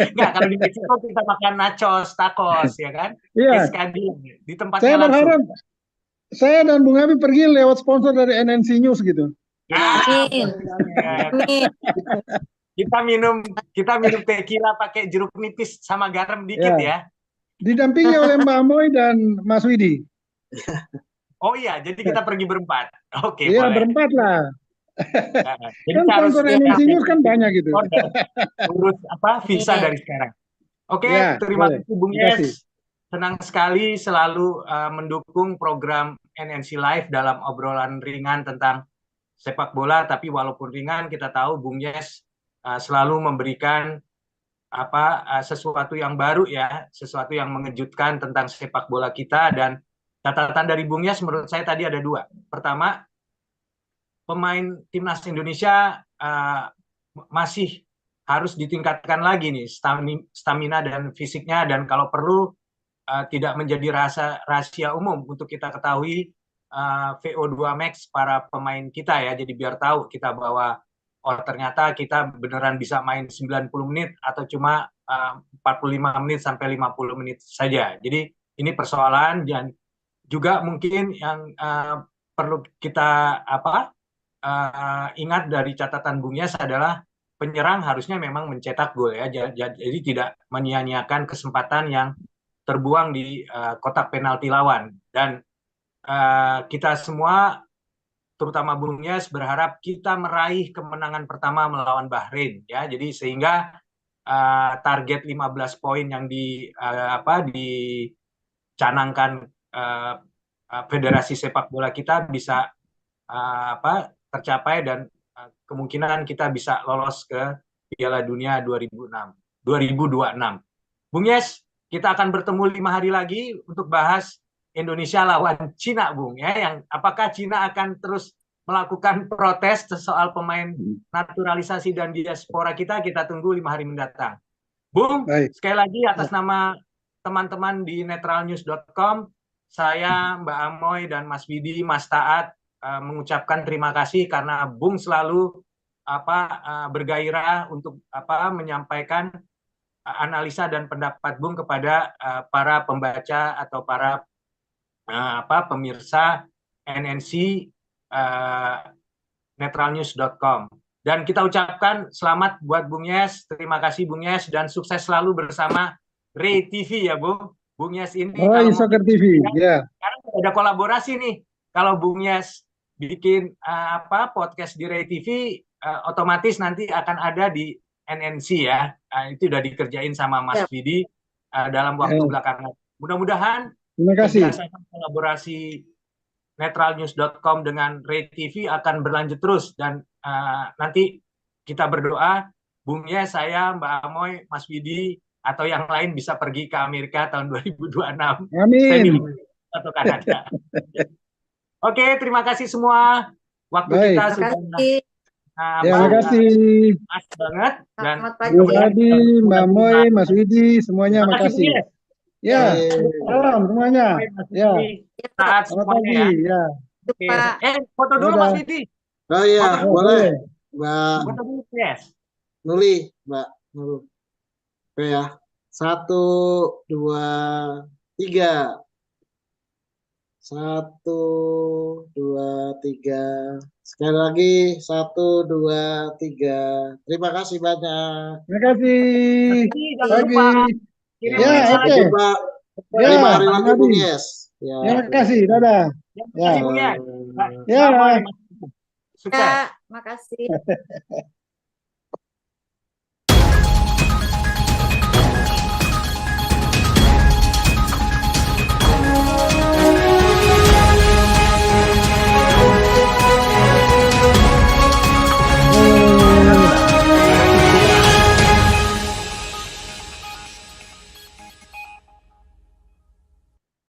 Enggak, kalau di Meksiko kita makan nachos, tacos, ya kan? Iya. Di tempatnya langsung. Berharap saya dan Bung Abi pergi lewat sponsor dari NNC News gitu. Kita minum tequila pakai jeruk nipis sama garam dikit ya. Didampingi oleh Mbak Amoy dan Mas Widi. Oh iya, jadi kita pergi berempat. Oke, iya, boleh. Berempat lah. Jadi kan sponsor NNC News kan banyak gitu. Urus visa dari sekarang. Oke, terima kasih Bung Yes. Senang sekali selalu mendukung program NNC Live dalam obrolan ringan tentang sepak bola. Tapi walaupun ringan, kita tahu Bung Yes selalu memberikan sesuatu yang baru ya, sesuatu yang mengejutkan tentang sepak bola kita. Dan catatan dari Bung Yes menurut saya tadi ada 2. Pertama, pemain timnas Indonesia masih harus ditingkatkan lagi nih stamina dan fisiknya, dan kalau perlu tidak menjadi rahasia umum untuk kita ketahui VO2 max para pemain kita ya. Jadi biar tahu kita bahwa ternyata kita beneran bisa main 90 menit atau cuma 45 menit sampai 50 menit saja. Jadi ini persoalan, dan juga mungkin yang perlu kita ingat dari catatan Bung Yes adalah penyerang harusnya memang mencetak gol ya. Jadi tidak menyia-nyiakan kesempatan yang terbuang di kotak penalti lawan. Dan kita semua, terutama Bung Yes, berharap kita meraih kemenangan pertama melawan Bahrain, ya. Jadi sehingga target 15 poin yang dicanangkan Federasi Sepak Bola kita bisa tercapai, dan kemungkinan kita bisa lolos ke Piala Dunia 2026. Bung Yes, kita akan bertemu 5 hari lagi untuk bahas Indonesia lawan Cina, Bung, ya. Yang apakah Cina akan terus melakukan protes soal pemain naturalisasi dan diaspora kita tunggu 5 hari mendatang. Bung, Baik. sekali lagi atas nama teman-teman di netralnews.com, saya, Mbak Amoy, dan Mas Widi, Mas Taat mengucapkan terima kasih karena Bung selalu bergairah untuk menyampaikan analisa dan pendapat Bung kepada para pembaca atau para pemirsa NNC netralnews.com. Dan kita ucapkan selamat buat Bung Yes, terima kasih Bung Yes, dan sukses selalu bersama Ray TV, ya Bung. Bung Yes ini Roy Soccer TV, ya. Sekarang ada kolaborasi nih. Kalau Bung Yes bikin podcast di Ray TV, otomatis nanti akan ada di NNC, ya. Itu udah dikerjain sama Mas Widi dalam waktu belakangan. Mudah-mudahan Terima kasih. kolaborasi netralnews.com dengan Ray TV akan berlanjut terus, dan nanti kita berdoa Bung Yes, saya, Mbak Amoy, Mas Widi atau yang lain bisa pergi ke Amerika tahun 2026. Amin. Atau Kanada. Oke, terima kasih semua. Waktu kita sudah terima kasih. Mas banget. Dan Bung Adi, Mbak Moy, Mas Widi, semuanya makasih. Ya, salam semuanya. Ya, saat semuanya ya. Foto dulu Mas Widi. Oh iya, boleh. Mbak Foto dulu, Yes. Nuli, Mbak Nuli. Oke ya. 1, 2, 3. 1, 2, 3. Sekali lagi 1, 2, 3. Terima kasih banyak. Terima kasih. Jangan lupa kirim ya, oke. Ya, 5 hari lagi Bung Yes. Ya. Terima kasih. Dadah. Terima kasih Bung Yes. Ya. Sukses. Makasih.